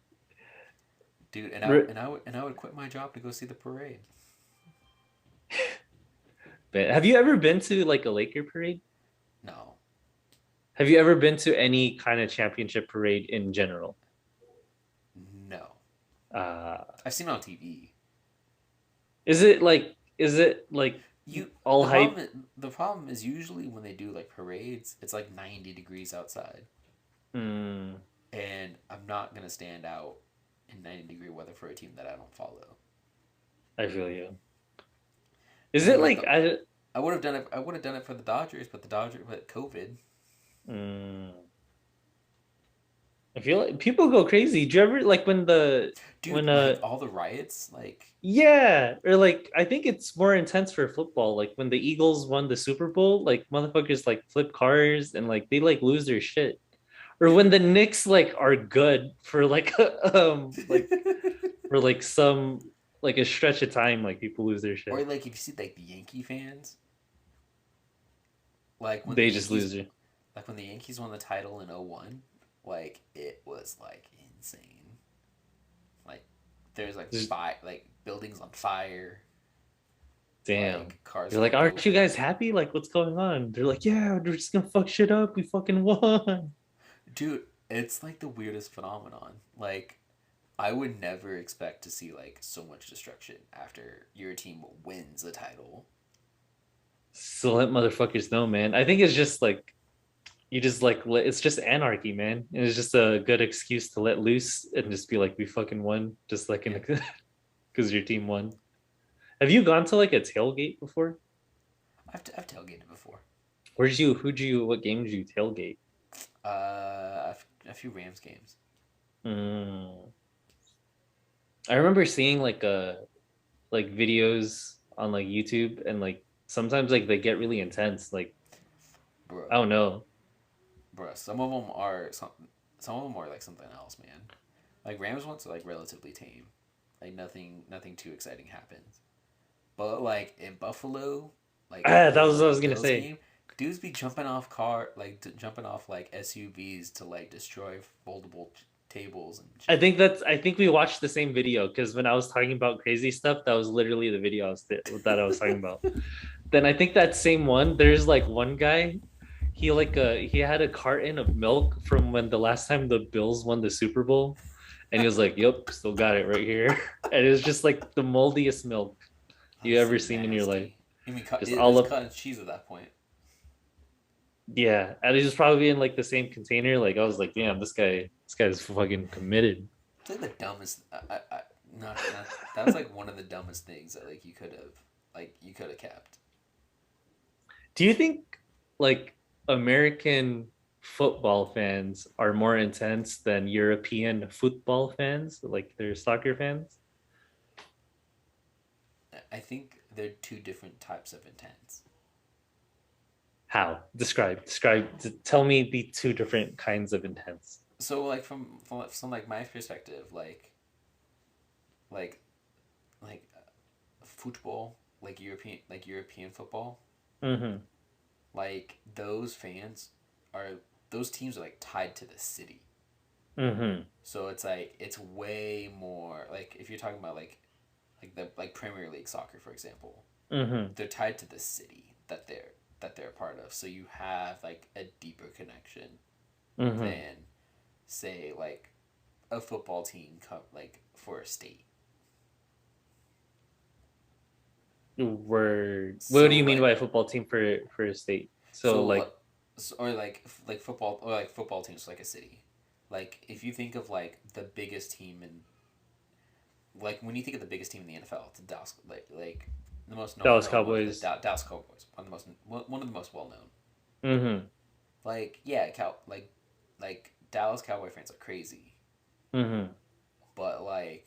Dude, and I would quit my job to go see the parade. But have you ever been to like a Laker parade? No, Have you ever been to any kind of championship parade in general? no. Uh, I've seen it on TV. is it like You all hype? the problem is usually when they do like parades, it's like 90 degrees outside, Mm, and I'm not gonna stand out in 90-degree weather for a team that I don't follow. I feel you. Is I mean, it like like I? I would have done it. I would have done it for the Dodgers, but COVID. Mm, I feel like people go crazy. Do you ever like when Dude, like all the riots, like yeah, or like I think it's more intense for football. Like when the Eagles won the Super Bowl, like motherfuckers like flip cars and like they like lose their shit. Or when the Knicks like are good for like like for like some like a stretch of time, like people lose their or shit. like if you see like the Yankee fans, like when the They just Yankees lose it. like when the Yankees won the title in '01, like it was like insane. Like there's like Just, like buildings on fire, damn. like cars They're like, flipped aren't you guys over. happy? Like, what's going on? They're like, yeah, they're just gonna fuck shit up. We fucking won. Dude, it's like the weirdest phenomenon. Like I would never expect to see like so much destruction after your team wins a title. So let motherfuckers know, man. I think it's just like you just like it's just anarchy, man. And it's just a good excuse to let loose and just be like, we fucking won, just like in Yeah, the because your team won. Have you gone to like a tailgate before? I've tailgated before. What game did you tailgate? A few Rams games. Mm. I remember seeing like videos on like YouTube and like sometimes like they get really intense. Like Bro, I don't know. some of them are like something else, man. Like Rams ones are like relatively tame. Like nothing too exciting happens. But like in Buffalo, like Ah, that for was what I like a was gonna Bills say. game, dudes be jumping off like SUVs to like destroy foldable tables and shit. I think we watched the same video because when I was talking about crazy stuff, that was literally the video that I was talking about. Then I think that same one, there's like one guy, he had a carton of milk from when the last time the Bills won the Super Bowl, and he was like, "Yep, still got it right here," and it was just like the moldiest milk you That's ever so seen in your life, nasty. I mean, just it all was up. cottage cheese at that point. Yeah, and he's just probably in like the same container. Like I was like, damn, this guy's fucking committed. It's like the dumbest. Not that was like one of the dumbest things that like you could have kept. Do you think like American football fans are more intense than European football fans, like they're soccer fans? I think they're two different types of intense. How? Describe. Tell me the two different kinds of intense. So like from like my perspective, like football, like European football, Mm-hmm. like are those teams are like tied to the city. Mm-hmm. So it's like it's way more like if you're talking about like the like Premier League soccer for example, Mm-hmm. they're tied to the city that they're a part of. So you have like a deeper connection Mm-hmm. than say like a football team like for a state. Word. What So do you mean like by a football team for a state? So so like or like football teams like a city. Like if you think of like the biggest team in like when you think of the biggest team in the NFL, it's the Dallas like the most Dallas known one of the Cowboys. Dallas Cowboys, one of the most well known. Mm-hmm. Like yeah, like Dallas Cowboy fans are crazy, Mm-hmm. but like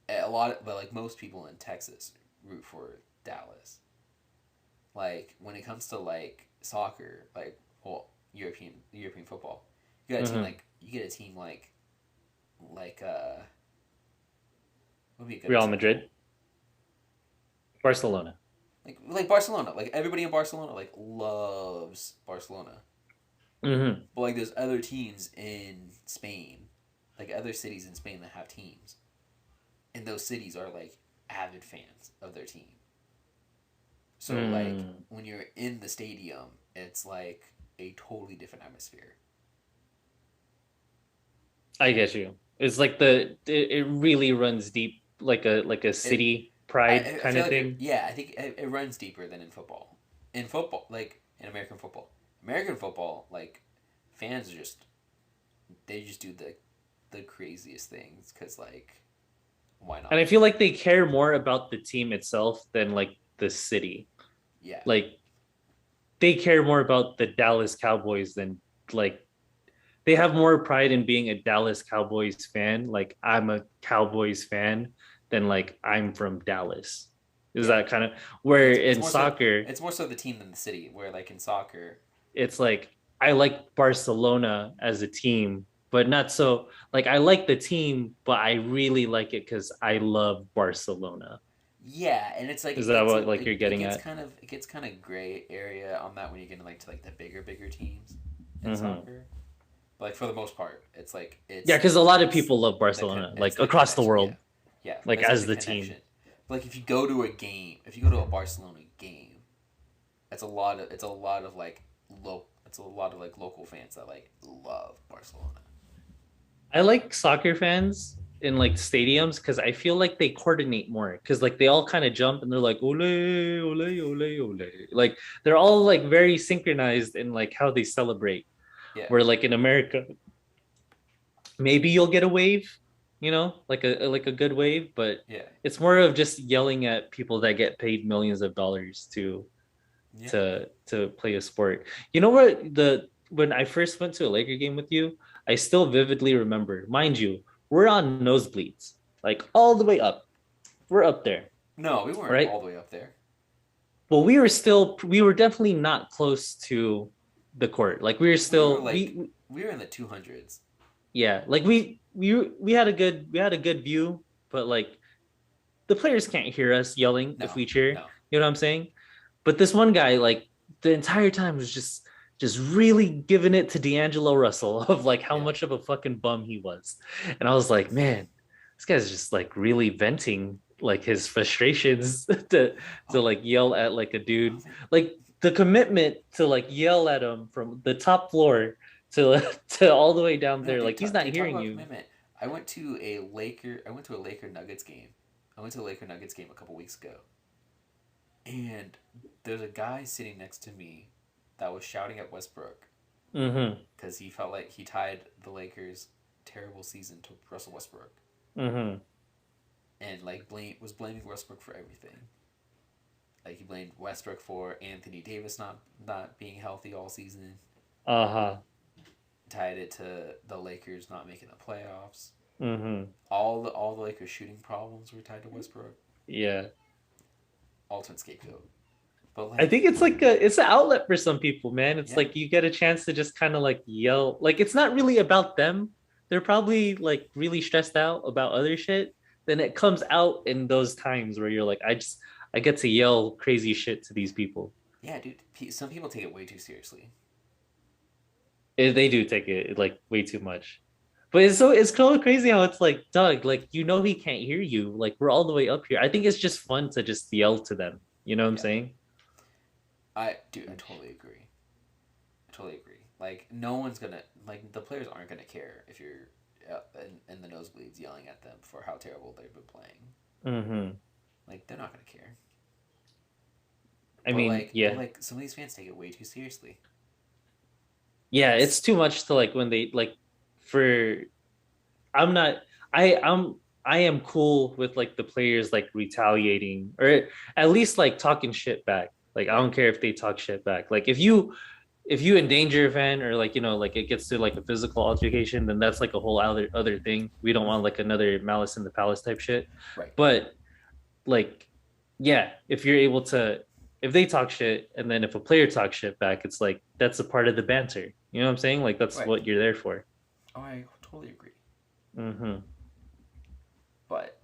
but like most people in Texas root for Dallas. Like when it comes to like soccer, like well European football, Mm-hmm. you get a team like what would be a good Real example? Madrid, Barcelona. Like Barcelona, like everybody in Barcelona like loves Barcelona. Mm-hmm. But like there's other teams in Spain, like other cities in Spain that have teams, and those cities are like avid fans of their team. So like Mm. when you're in the stadium, it's like a totally different atmosphere. I get you. It's like it really runs deep, like a It city pride I kind feel of like thing. I think it runs deeper than in football. In football, like in American football, like fans are just they just do the craziest things because like why And I not? feel like they care more about the team itself than like the city. Yeah, Like they care more about the Dallas Cowboys than like they have more pride in being a Dallas Cowboys fan. Like I'm a Cowboys fan than like I'm from Dallas. Is yeah. that kind of where It's in more so soccer it's more so the team than the city. Where like in soccer, it's like I like Barcelona as a team, but not so like I like the team, but I really like it because I love Barcelona. yeah, and it's like Is that what like you're it getting gets at? it gets kind of gray area on that when you get into like to like the bigger teams in Mm-hmm. soccer. But like for the most part, Yeah, because a lot of it's people love Barcelona, it's like the across the connection. Yeah, world, yeah, like it's like as the the team. connection. But like if you go to a Barcelona game, it's a lot of like it's a lot of like local fans that like love Barcelona. I like soccer fans in like stadiums because I feel like they coordinate more because like they all kind of jump and they're like ole ole ole ole like they're all like very synchronized in like how they celebrate. Yeah, Where like in America, maybe you'll get a wave, like a good wave, but yeah, it's more of just yelling at people that get paid millions of dollars yeah. to play a sport. You know what the when I first went to a Laker game with you, I still vividly remember. Mind you, we're on nosebleeds, like all the way up. We're up there, No, we weren't right? all the way up there. Well, we were definitely not close to the court. Like We were like we were in the 200s. yeah, like we had a good view, but like the players can't hear us yelling if No, we cheer. no. You know what I'm saying? But this one guy, like the entire time, was just really giving it to D'Angelo Russell of like how Yeah. much of a fucking bum he was, and I was like, man, this guy's just like really venting like his frustrations to Oh, like yell at like a oh dude, man. like the commitment to like yell at him from the top floor to to all the way down No, there, like he's not dude, talk hearing about you. commitment. I went to a Laker Nuggets game. I went to a Laker Nuggets game a couple weeks ago. And there's a guy sitting next to me that was shouting at Westbrook Mm-hmm. because he felt like he tied the Lakers' terrible season to Russell Westbrook, Mm-hmm. and like was blaming Westbrook for everything. Like he blamed Westbrook for Anthony Davis not being healthy all season. Uh-huh. Tied it to the Lakers not making the playoffs. Mm-hmm. All the Lakers shooting problems were tied to Westbrook. Yeah. Ultimate scapegoat. But I like, think it's like it's an outlet for some people, man. It's yeah, like you get a chance to just kind of like yell. Like it's not really about them. They're probably like really stressed out about other shit. Then it comes out in those times where you're like, I get to yell crazy shit to these people. yeah, dude. Some people take it way too seriously. They do take it like way too much. But it's so crazy how it's like, Doug, like you know he can't hear you. Like we're all the way up here. I think it's just fun to just yell to them. You know what I'm Yeah, saying? I totally agree. I totally agree. Like, no one's gonna like the players aren't gonna care if you're in the nosebleeds yelling at them for how terrible they've been playing. Mm-hmm. Like, they're not gonna care. I mean, But yeah. like some of these fans take it way too seriously. Yeah, It's it's too much to like when they like for I'm not I am cool with like the players like retaliating or at least like talking shit back. Like I right, don't care if they talk shit back. Like if you endanger a fan or like you know like it gets to like a physical altercation, then that's like a whole other thing. We don't want mm-hmm. like another Malice in the Palace type shit. Right, But like yeah, if you're able to if they talk shit and then if a player talks shit back, it's like that's a part of the banter. You know what I'm saying? Like that's right. what you're there for. Oh, I totally agree. Mm-hmm. But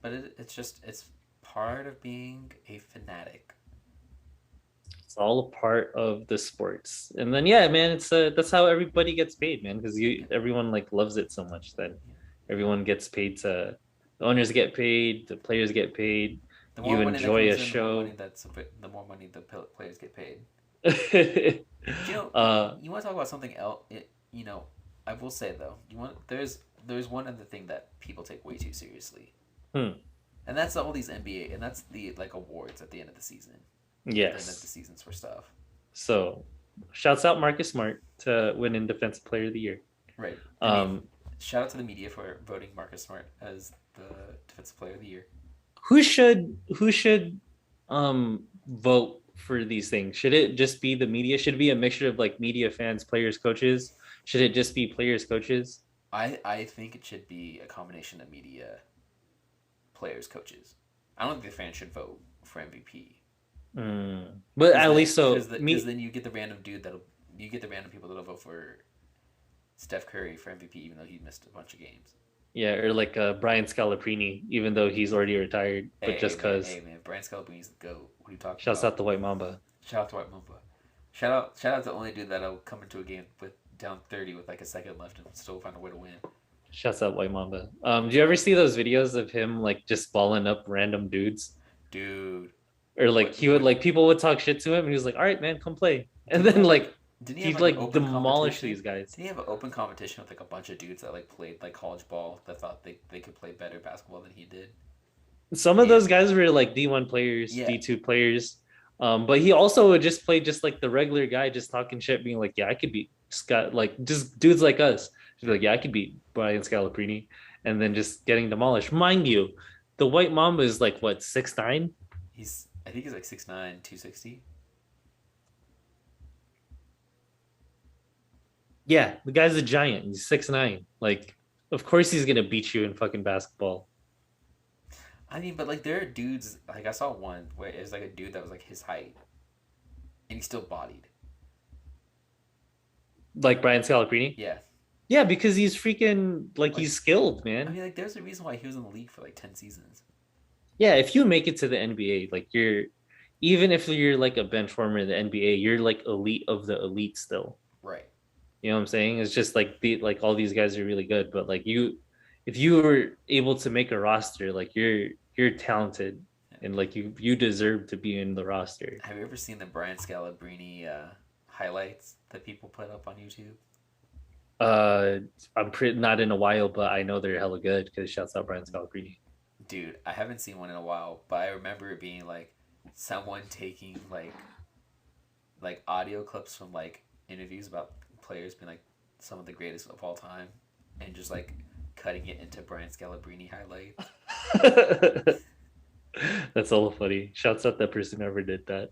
but it's just it's part of being a fanatic. It's all a part of the sports. And then yeah, man, it's that's how everybody gets paid, man, because you Yeah, everyone like loves it so much that yeah. everyone gets paid to the owners get paid, the players get paid, The you more money that enjoy a comes in, the more money show. the more money the players get paid. uh You want to talk about something else? I will say though, there's one other thing that people take way too seriously, hmm, and that's all these NBA, and that's the like awards at the end of the season, at the end of the yes. seasons for stuff. So shouts out Marcus Smart to winning defensive player of the year. Right. I mean, Um shout out to the media for voting Marcus Smart as the defensive player of the year. who should vote for these things? Should it just be the media? Should it be a mixture of like media, fans, players, coaches? Should it just be players, coaches? I think it should be a combination of media, players, coaches. I don't think the fans should vote for MVP. But at least so Because me, then you get the random people that'll vote for Steph Curry for MVP even though he missed a bunch of games. yeah, or like Brian Scalabrine, even though he's already retired, but just cause. Hey man, Brian Scalabrine's the goat. What are you talking Shouts about? out the White Mamba. Shout out to White Mamba. Shout out to the only dude that'll come into a game with down 30 with like a second left and still find a way to win. Shouts out White Mamba. Do you ever see those videos of him like just balling up random dudes? Dude, Or like what he would what like people would talk shit to him and he was like, all right, man, come play. And didn't he then have like like didn't he have he'd like an like open demolish competition? these guys. Did he have an open competition with like a bunch of dudes that like played like college ball that thought they could play better basketball than he did? Some of And those guys were like D1 players, yeah, D2 players. But he also would just play just like the regular guy, just talking shit, being like, yeah, I could beat Scott, like just dudes like us. He'd be like, yeah, I could beat Brian Scalabrine, and then just getting demolished. Mind you, the White Mamba is like what 6'9". I think he's like 6'9", 260. Yeah, the guy's a giant. He's 6'9". Like, of course he's gonna beat you in fucking basketball. I mean, but like there are dudes like I saw one where it was like a dude that was like his height and he's still bodied. Like Brian Scalabrine. Yeah, Yeah, because he's freaking like like he's skilled, I man. mean, like there's a reason why he was in the league for like 10 seasons. Yeah, if you make it to the NBA, like you're even if you're like a bench warmer in the NBA, you're like elite of the elite still. Right. You know what I'm saying? It's just like the like all these guys are really good, but like you if you were able to make a roster, like you're talented Yeah. and like you deserve to be in the roster. Have you ever seen the Brian Scalabrine highlights that people put up on YouTube? Uh I'm pretty not in a while, but I know they're hella good because shouts out Brian Scalabrine. Dude, I haven't seen one in a while, but I remember it being like someone taking like audio clips from like interviews about players being like some of the greatest of all time, and just like cutting it into Brian Scalabrine highlights. That's all funny. Shouts out that person who ever did that.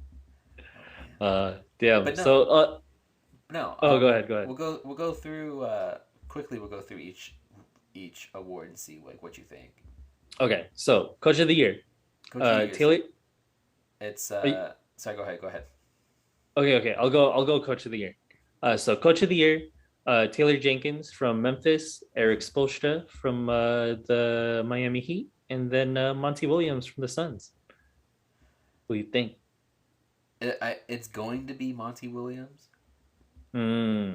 Oh man. Damn. But no, So, no. oh, go ahead, go ahead. We'll go through quickly. We'll go through each award and see like what you think. Okay, so Coach of the Year. Coach of the year. Taylor. It's you- sorry. Go ahead. Go ahead. okay. I'll go Coach of the Year. So Coach of the Year, Taylor Jenkins from Memphis, Eric Spoelstra from the Miami Heat, and then Monty Williams from the Suns. What do you think? It's going to be Monty Williams. Hmm.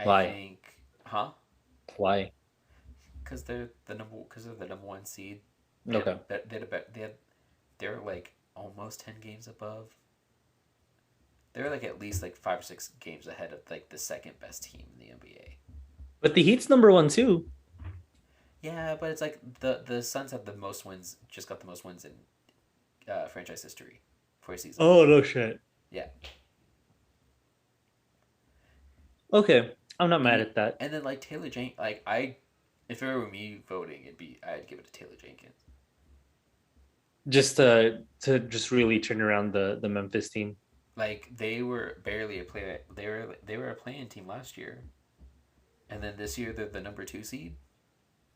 I Why? think, huh? Why? Because they're the number one seed. Okay. They're like almost 10 games above. They're like at least like 5 or 6 games ahead of like the second best team in the NBA. But the Heat's number one too. Yeah, but it's like the Suns have the most wins. Just got the most wins in franchise history for a season. Oh no shit. Yeah. Okay, I'm not mad at that. And then like Taylor Jenkins, if it were me voting, I'd give it to Taylor Jenkins. Just to just really turn around the Memphis team. Like they were barely a player. They were a playing team last year, and then this year they're the number 2 seed.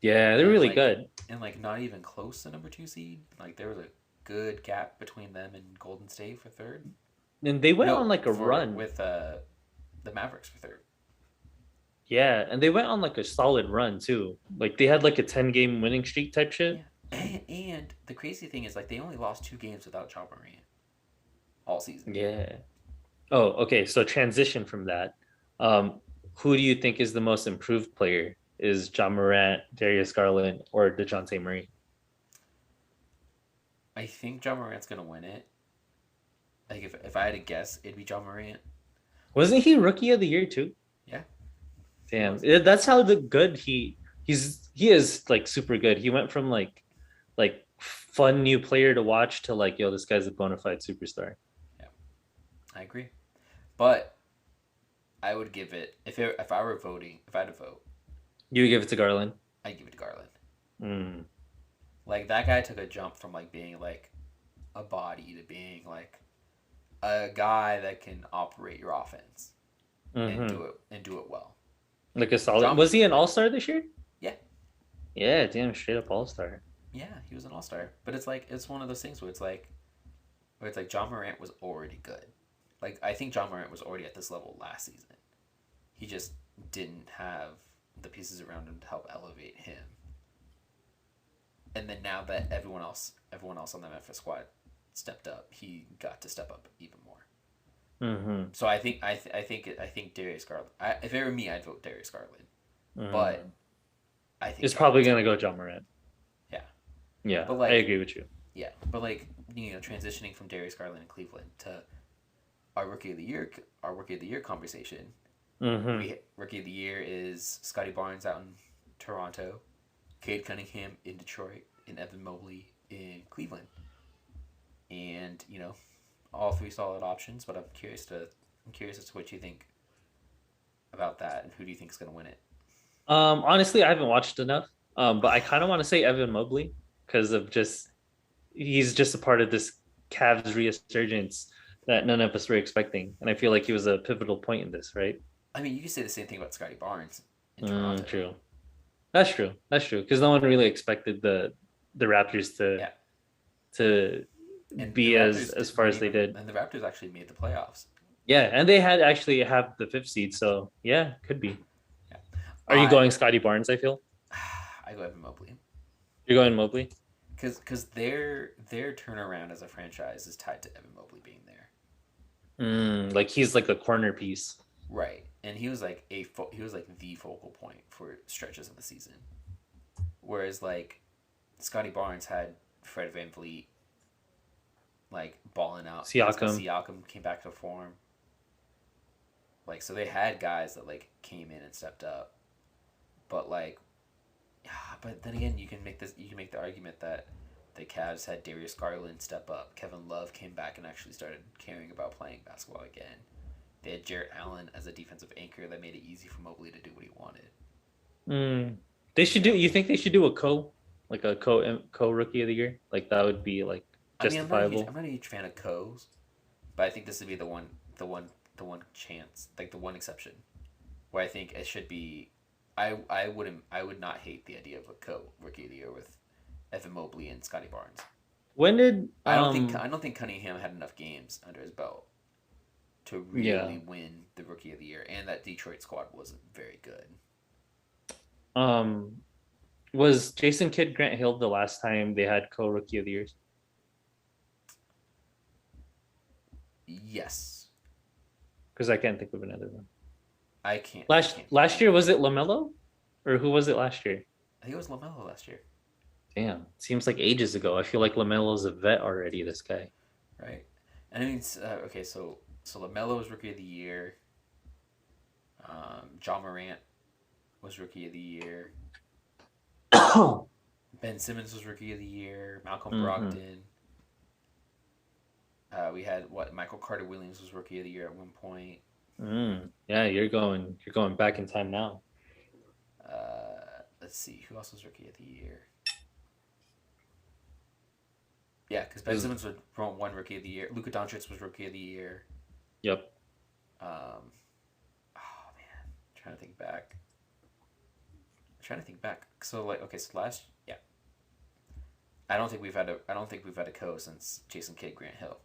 Yeah, they're And really like good. and like not even close to number 2 seed. Like there was a good gap between them and Golden State for third. And they went No, on like a for run. with the Mavericks for third. Yeah, and they went on like a solid run too. Like they had like a 10 game winning streak type shit. Yeah, and the crazy thing is like they only lost 2 games without Ja Morant all season. Yeah. Oh, okay. So transition from that. Who do you think is the most improved player? Is John Morant, Darius Garland, or DeJounte Murray? I think Ja Morant's gonna win it. Like if I had to guess, it'd be Ja Morant. Wasn't he rookie of the year too? Yeah. Damn. That's how the good he is like super good. He went from like fun new player to watch to like, yo, this guy's a bona fide superstar. Yeah, I agree. But I would give it if I were voting, if I had to vote, You give it to Garland. I'd give it to Garland. Mm. Like that guy took a jump from like being like a body to being like a guy that can operate your offense and Mm-hmm. do it well. Like a solid. John, Was he an all star this year? yeah, Yeah, damn, straight up all star. yeah, he was an all star. But it's like it's one of those things where it's like John Morant was already good. Like I think John Morant was already at this level last season. He just didn't have the pieces around him to help elevate him. And then now that everyone else on the Memphis squad stepped up, he got to step up even more. Mm-hmm. So I think Darius Garland. If it were me, I'd vote Darius Garland. Mm-hmm. But I think It's probably gonna go John Morant. Yeah. Yeah, But like I agree with you. yeah, but like transitioning from Darius Garland in Cleveland to our rookie of the year conversation. Mm-hmm. Rookie of the year is Scotty Barnes out in Toronto, Cade Cunningham in Detroit, and Evan Mobley in Cleveland. And all three solid options. But I'm curious as to what you think about that, and who do you think is going to win it? Honestly, I haven't watched enough. But I kind of want to say Evan Mobley because of just he's just a part of this Cavs resurgence that none of us were expecting, and I feel like he was a pivotal point in this, right? I mean, you could say the same thing about Scotty Barnes in Toronto. True. That's true. That's true. Because no one really expected the Raptors Yeah. to And be the as Raptors far as they even- did. And the Raptors actually made the playoffs. Yeah, and they had actually have the fifth seed, so yeah, could be. Yeah. Are you going Scotty Barnes? I feel I go Evan Mobley you're going Mobley. because their turnaround as a franchise is tied to Evan Mobley being there. Like he's like the corner piece. Right, and he was like the focal point for stretches of the season, whereas like Scotty Barnes had Fred VanVleet like balling out. Siakam came back to form. Like so, they had guys that like came in and stepped up, but like, but then again, you can make the argument that The Cavs had Darius Garland step up. Kevin Love came back and actually started caring about playing basketball again. They had Jarrett Allen as a defensive anchor that made it easy for Mobley to do what he wanted. Mm. They should do. You think they should do a co rookie of the year? Like that would be like I mean, justifiable. I'm not a huge fan of co's, but I think this would be the one chance, like the one exception, where I think it should be. I would not hate the idea of a co rookie of the year with Evan Mobley and Scotty Barnes. When did I don't think Cunningham had enough games under his belt to really win the rookie of the year, and that Detroit squad wasn't very good. um was Jason Kidd Grant Hill the last time they had co rookie of the years? Yes, Because I can't think of another one. I can't. Last year was it LaMelo, or who was it last year? I think it was LaMelo last year. Damn, seems like ages ago. I feel like LaMelo's a vet already. This guy. Right, and I mean, okay, so LaMelo was rookie of the year. John Morant was rookie of the year. Ben Simmons was rookie of the year. Malcolm Brogdon. We had Michael Carter Williams was rookie of the year at one point. Yeah, you're going back in time now. Let's see, who else was rookie of the year? Yeah, because Ben Simmons was one rookie of the year. Luka Doncic was rookie of the year. Yep. Oh man, I'm trying to think back. So yeah. I don't think we've had a co since Jason Kidd Grant Hill.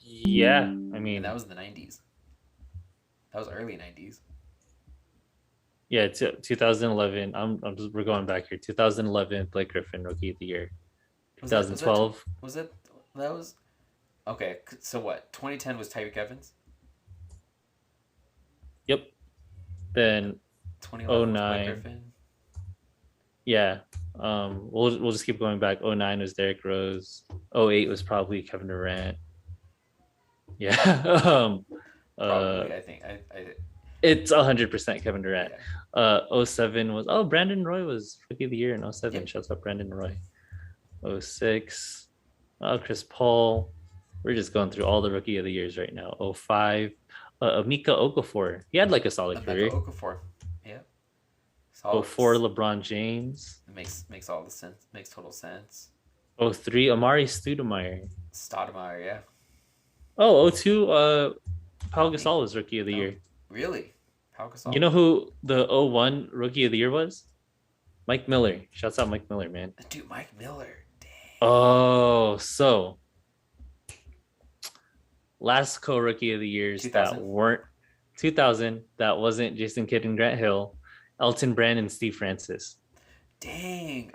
Yeah, I mean, And that was in the 90s. That was early 90s. yeah, it's 2011. We're going back here. 2011, Blake Griffin, rookie of the year. 2012. That was okay. So what? 2010 was Tyreek Evans. Yep. Then 2011 was 09. Blake Griffin. Yeah. We'll just keep going back. 09 was Derrick Rose. 08 was probably Kevin Durant. Yeah. Probably, I think. It's 100% Kevin Durant. Yeah. 07 was Brandon Roy was rookie of the year in 07. Yep. Shouts out Brandon Roy. 06. Chris Paul. We're just going through all the rookie of the years right now. 05. Emeka Okafor. He had like a solid career. Okafor. Yeah. 04 LeBron James. It makes all the sense. Makes total sense. 03 Amari Stoudemire. Yeah. 02 Pau Gasol was rookie of the year. Really? Pau Gasol. You know who the 01 rookie of the year was? Mike Miller. Shouts out Mike Miller, man. Dude, Mike Miller. Dang. Oh, so last co-rookie of the years 2000? that weren't 2000, that wasn't Jason Kidd and Grant Hill, Elton Brand and Steve Francis. Dang,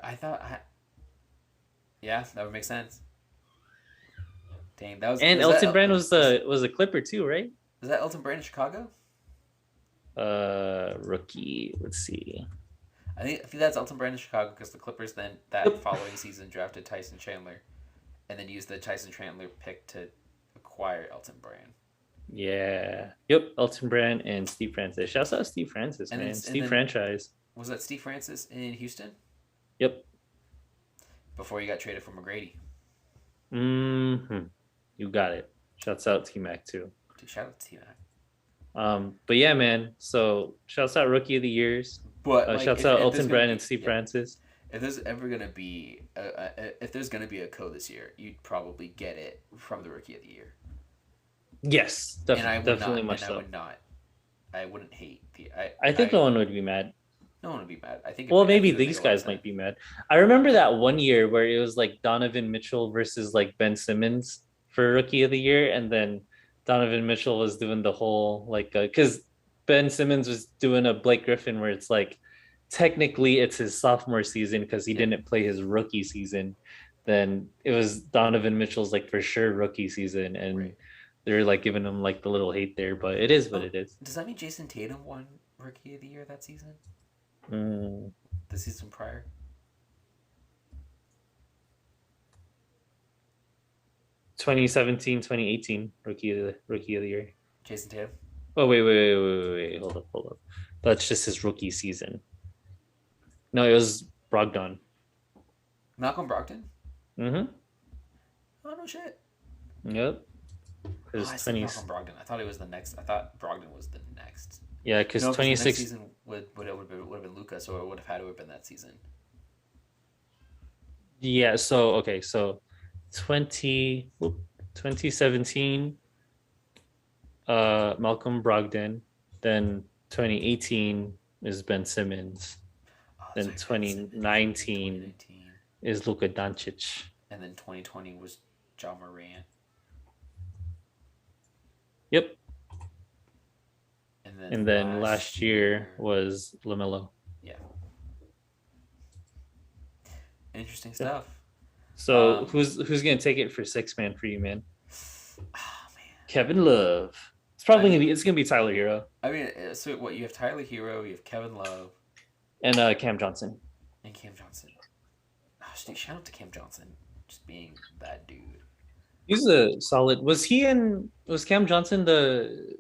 yeah, that would make sense. Dang, that was. And Elton Brand was a Clipper too, right? Was that Elton Brand in Chicago? Rookie. Let's see. I think that's Elton Brand in Chicago because the Clippers then that following season drafted Tyson Chandler, and then used the Tyson Chandler pick to acquire Elton Brand. Yeah. Yep. Elton Brand and Steve Francis. Shouts out Steve Francis, man. Steve Franchise. Was that Steve Francis in Houston? Yep. Before he got traded for McGrady. You got it. Shouts out T-Mac too. Dude, shout out to T-Mac. But yeah, man. So shouts out rookie of the years. But shouts out Elton Brand and Steve Francis. If there's ever gonna be a code this year, you'd probably get it from the rookie of the year. Yes, definitely much so. I wouldn't hate the. I think no one would be mad. No one would be mad. I think. Well, maybe these guys might be mad. I remember that one year where it was like Donovan Mitchell versus like Ben Simmons for rookie of the year, and then Donovan Mitchell was doing the whole like because Ben Simmons was doing a Blake Griffin where it's like technically it's his sophomore season because he didn't play his rookie season. Then it was Donovan Mitchell's like for sure rookie season, and they're like giving him like the little hate there, but it is what it is. Does that mean Jason Tatum won rookie of the year that season? The season prior? (2017-2018) rookie of the year. Jason Tatum. Oh wait! Hold up. That's just his rookie season. No, it was Brogdon. Malcolm Brogdon? Mm-hmm. Oh, no shit. Yep. Oh, Because I said 20. Malcolm Brogdon. I thought it was the next. I thought Brogdon was the next. Yeah, because No, because the next 26. season would have been Luca, so it would have had to have been that season. Yeah. So okay. So 2017. Malcolm Brogdon. Then 2018 is Ben Simmons. Oh, that's Then right. Ben Simmons. 2019 2019. is Luka Doncic. And then 2020 was John Morant. Yep. And then And then last year was LaMelo. Yeah. Interesting stuff. So who's gonna take it for six man for you, man? Oh man. Kevin Love. It's probably gonna be Tyler Hero. I mean, so what? You have Tyler Hero, you have Kevin Love, and Cam Johnson. And Cam Johnson. Oh, dude, shout out to Cam Johnson, just being that dude. He's a solid. Was Cam Johnson the?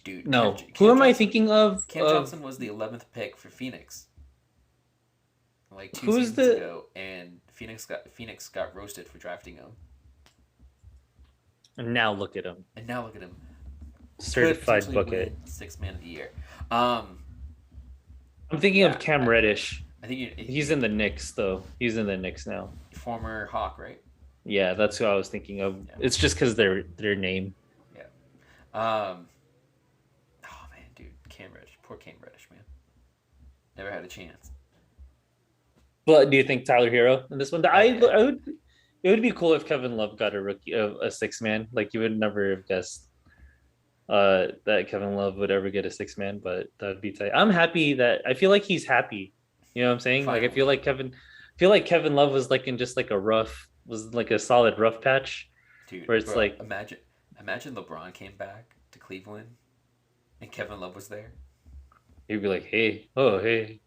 Dude, no. Cam Who am Johnson, I thinking of? Cam Johnson was the 11th pick for Phoenix. Like 2 Who's seasons ago, and Phoenix got roasted for drafting him. And now look at him. Certified bucket. Sixth man of the year. I'm thinking of Cam Reddish. I think he's in the Knicks though. He's in the Knicks now. Former Hawk, right? Yeah, that's who I was thinking of. Yeah. It's just because their name. Yeah. Oh man, dude, Cam Reddish. Poor Cam Reddish, man. Never had a chance. But do you think Tyler Hero in this one? I would. It would be cool if Kevin Love got a six man. Like you would never have guessed that Kevin Love would ever get a six man, but that'd be tight. I'm happy that I feel like he's happy. You know what I'm saying? Finally. Like I feel like Kevin Love was like in just like a solid rough patch. Dude, where it's like imagine LeBron came back to Cleveland and Kevin Love was there. He'd be like, hey, I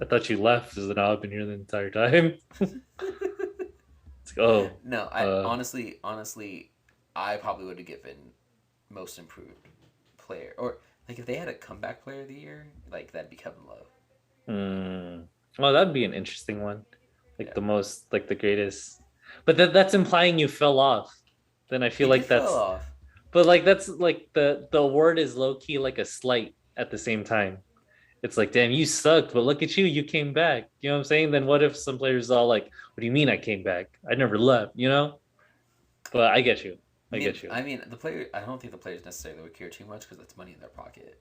thought you left. Is it now I've been here the entire time? It's like, oh no, I honestly, I probably would have given most improved player, or like if they had a comeback player of the year, like that'd be Kevin Love. Well, that'd be an interesting one, like the most, like the greatest. But that's implying you fell off. Then I feel like that's. Fell off. But like that's like the award is low key like a slight at the same time. It's like, damn, you sucked, but look at you, you came back. You know what I'm saying? Then what if some players are all like, what do you mean I came back? I never left, you know? But I get you. I get you. I mean, I don't think the players necessarily would care too much because that's money in their pocket.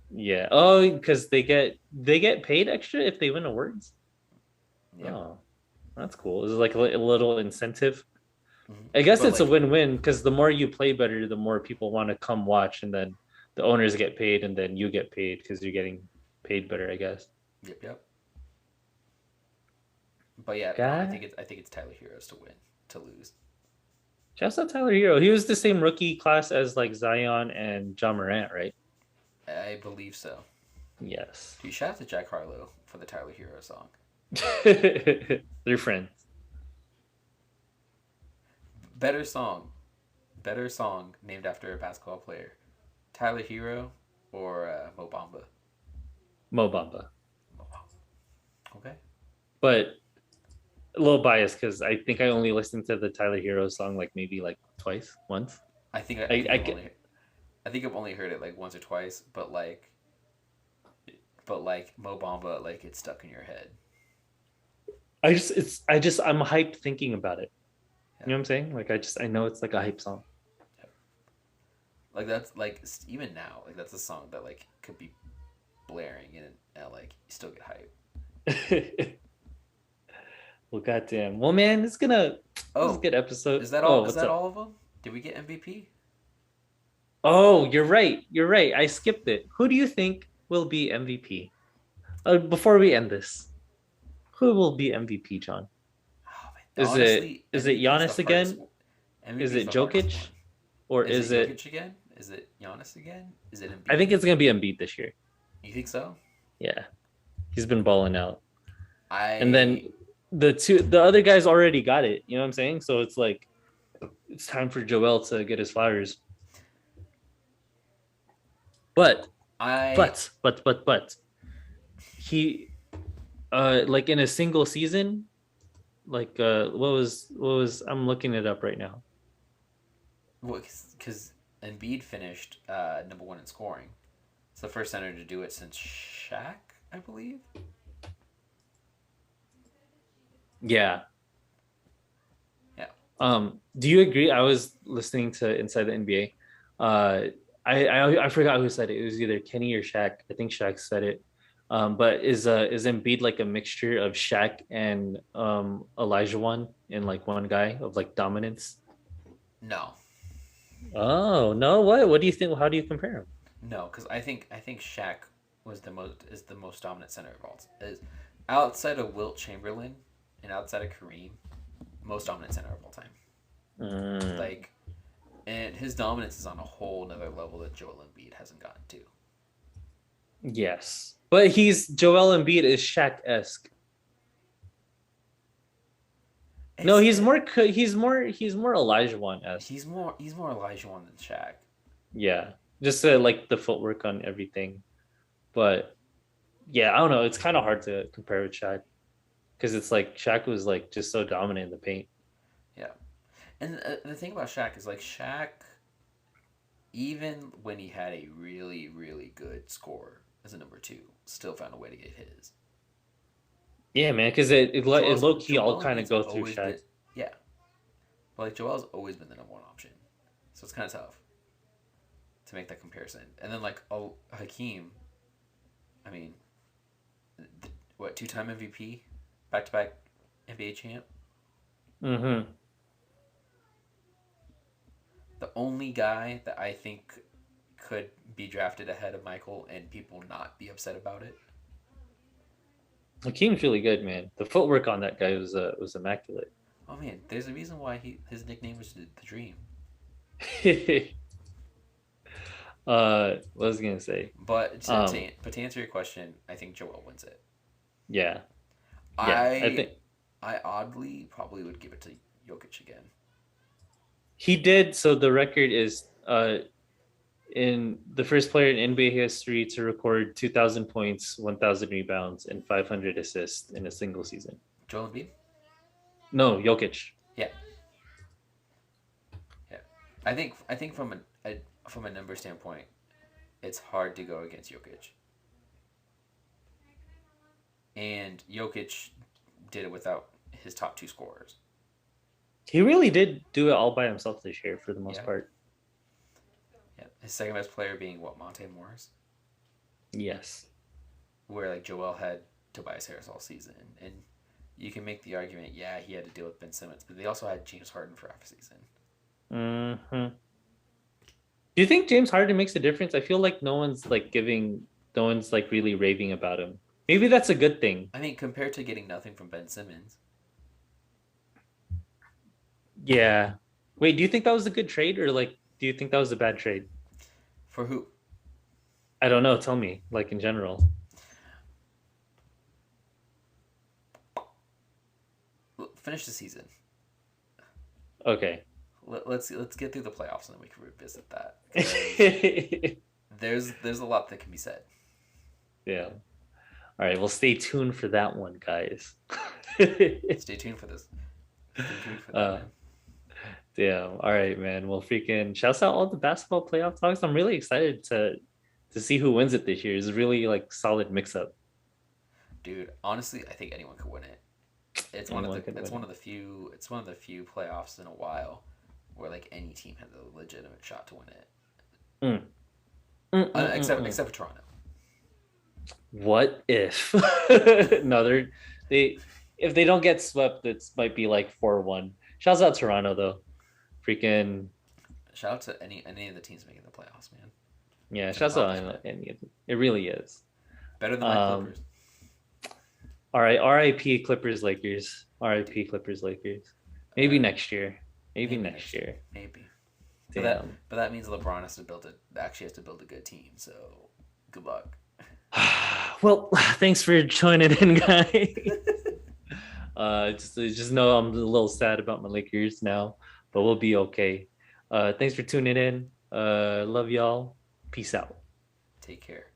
Yeah. Oh, because they get paid extra if they win awards? Yeah. Oh, that's cool. Is it like a little incentive? Mm-hmm. I guess it's a win-win because the more you play better, the more people want to come watch, and then the owners get paid, and then you get paid because you're getting paid better, I guess. Yep. But yeah, no, I think it's Tyler Hero's to lose. Shouts out Tyler Hero. He was the same rookie class as like Zion and John Morant, right? I believe so. Yes. Dude, shout out to Jack Harlow for the Tyler Hero song. They're friends. Better song named after a basketball player. Tyler Hero or Mo Bamba? Mo Bamba. Okay. But a little biased because I think I only listened to the Tyler Hero song like maybe like once. I think I've only heard it like once or twice, but like Mo Bamba, like it's stuck in your head. I'm hyped thinking about it. Yeah. You know what I'm saying? Like I know it's like a hype song. Yeah. Like that's like even now, like that's a song that like could be blaring and like you still get hype. Well, goddamn. Well, man, this is a good episode. Is that all? Is that all of them? Did we get MVP? Oh, you're right. I skipped it. Who do you think will be MVP? Before we end this, who will be MVP, John? Oh, man. Is it Giannis again? Is it Jokic? Or is it Jokic again? Is it Giannis again? Is it Embiid? I think it's gonna be Embiid this year. You think so? Yeah, he's been balling out. And then the other guys already got it. You know what I'm saying? So it's like it's time for Joel to get his flowers. But he Like in a single season, like what was I'm looking it up right now. Well, because Embiid finished number one in scoring. It's the first center to do it since Shaq, I believe. Yeah. Yeah. Do you agree? I was listening to Inside the NBA. I forgot who said it. It was either Kenny or Shaq. I think Shaq said it. But is Embiid like a mixture of Shaq and Elijah one in like one guy of like dominance? No, Oh no, what do you think? How do you compare him? no, because I think Shaq is the most dominant center of all. Is outside of Wilt Chamberlain and outside of Kareem, most dominant center of all time. Mm, Like, and his dominance is on a whole another level that Joel Embiid hasn't gotten to. yes, but he's Joel Embiid is Shaq-esque. No, It's he's more Elijah one-esque. he's more Elijah one than Shaq. Yeah, just like the footwork on everything. But yeah, I don't know. It's kind of hard to compare with Shaq because it's like Shaq was like just so dominant in the paint. Yeah, and the thing about Shaq is like Shaq, even when he had a really really good score as a number two, still found a way to get his. Yeah, man, because it low key all Joel kind of Embiid's go through always Shaq. been, yeah, but like Joel's always been the number one option, so it's kind of tough to make that comparison. And then like Hakeem, I mean, what, two-time MVP, back-to-back NBA champ. Mm-hmm. The only guy that I think could be drafted ahead of Michael and people not be upset about it. Hakeem's really good, man. The footwork on that guy was immaculate. Oh man, there's a reason why his nickname was the Dream. What was I gonna say? But Um, to answer your question, I think Joel wins it. yeah, yeah. I I think I oddly probably would give it to Jokic again. he did. So the record is in the first player in NBA history to record 2,000 points, 1,000 rebounds, and 500 assists in a single season. Joel Embiid. No, Jokic. Yeah, yeah. I think from a number standpoint, it's hard to go against Jokic. And Jokic did it without his top two scorers. He really did do it all by himself this year for the most Yeah, part. yeah. His second best player being what, Monte Morris, Yes. where like Joel had Tobias Harris all season, and you can make the argument, yeah, he had to deal with Ben Simmons, but they also had James Harden for half a season. Hmm. Do you think James Harden makes a difference? I feel like no one's like really raving about him. Maybe that's a good thing. I mean, compared to getting nothing from Ben Simmons, Yeah. Wait, do you think that was a good trade or like do you think that was a bad trade? for who? I don't know. Tell me, like in general. Finish the season. Okay. Let's get through the playoffs and then we can revisit that. 'Cause Yeah. there's a lot that can be said. All right. Well, stay tuned for that one, guys. Stay tuned for this. Stay tuned for that, uh, man. Damn. All right, man. Well, freaking shouts out all the basketball playoff talks. I'm really excited to see who wins it this year. It's really like solid mix up. Dude, honestly, I think anyone could win it. Anyone can win It's one of the few playoffs in a while where like any team has a legitimate shot to win it. it. Except for Toronto. What if? No, they if they don't get swept, it might be like 4-1. Shouts out Toronto though. Freaking Shout out to any of the teams making the playoffs, man. yeah, It's an shouts out accomplishment. any of it. It really is. Better than my Um, Clippers. all right, RIP Clippers Lakers. RIP Clippers Lakers. Maybe Uh, next year. Maybe maybe next year. Maybe. Damn. But that means LeBron actually has to build a good team. So good luck. Well, thanks for joining in, guys. Just know I'm a little sad about my Lakers now, but we'll be okay. Thanks for tuning in. Love y'all. Peace out. Take care.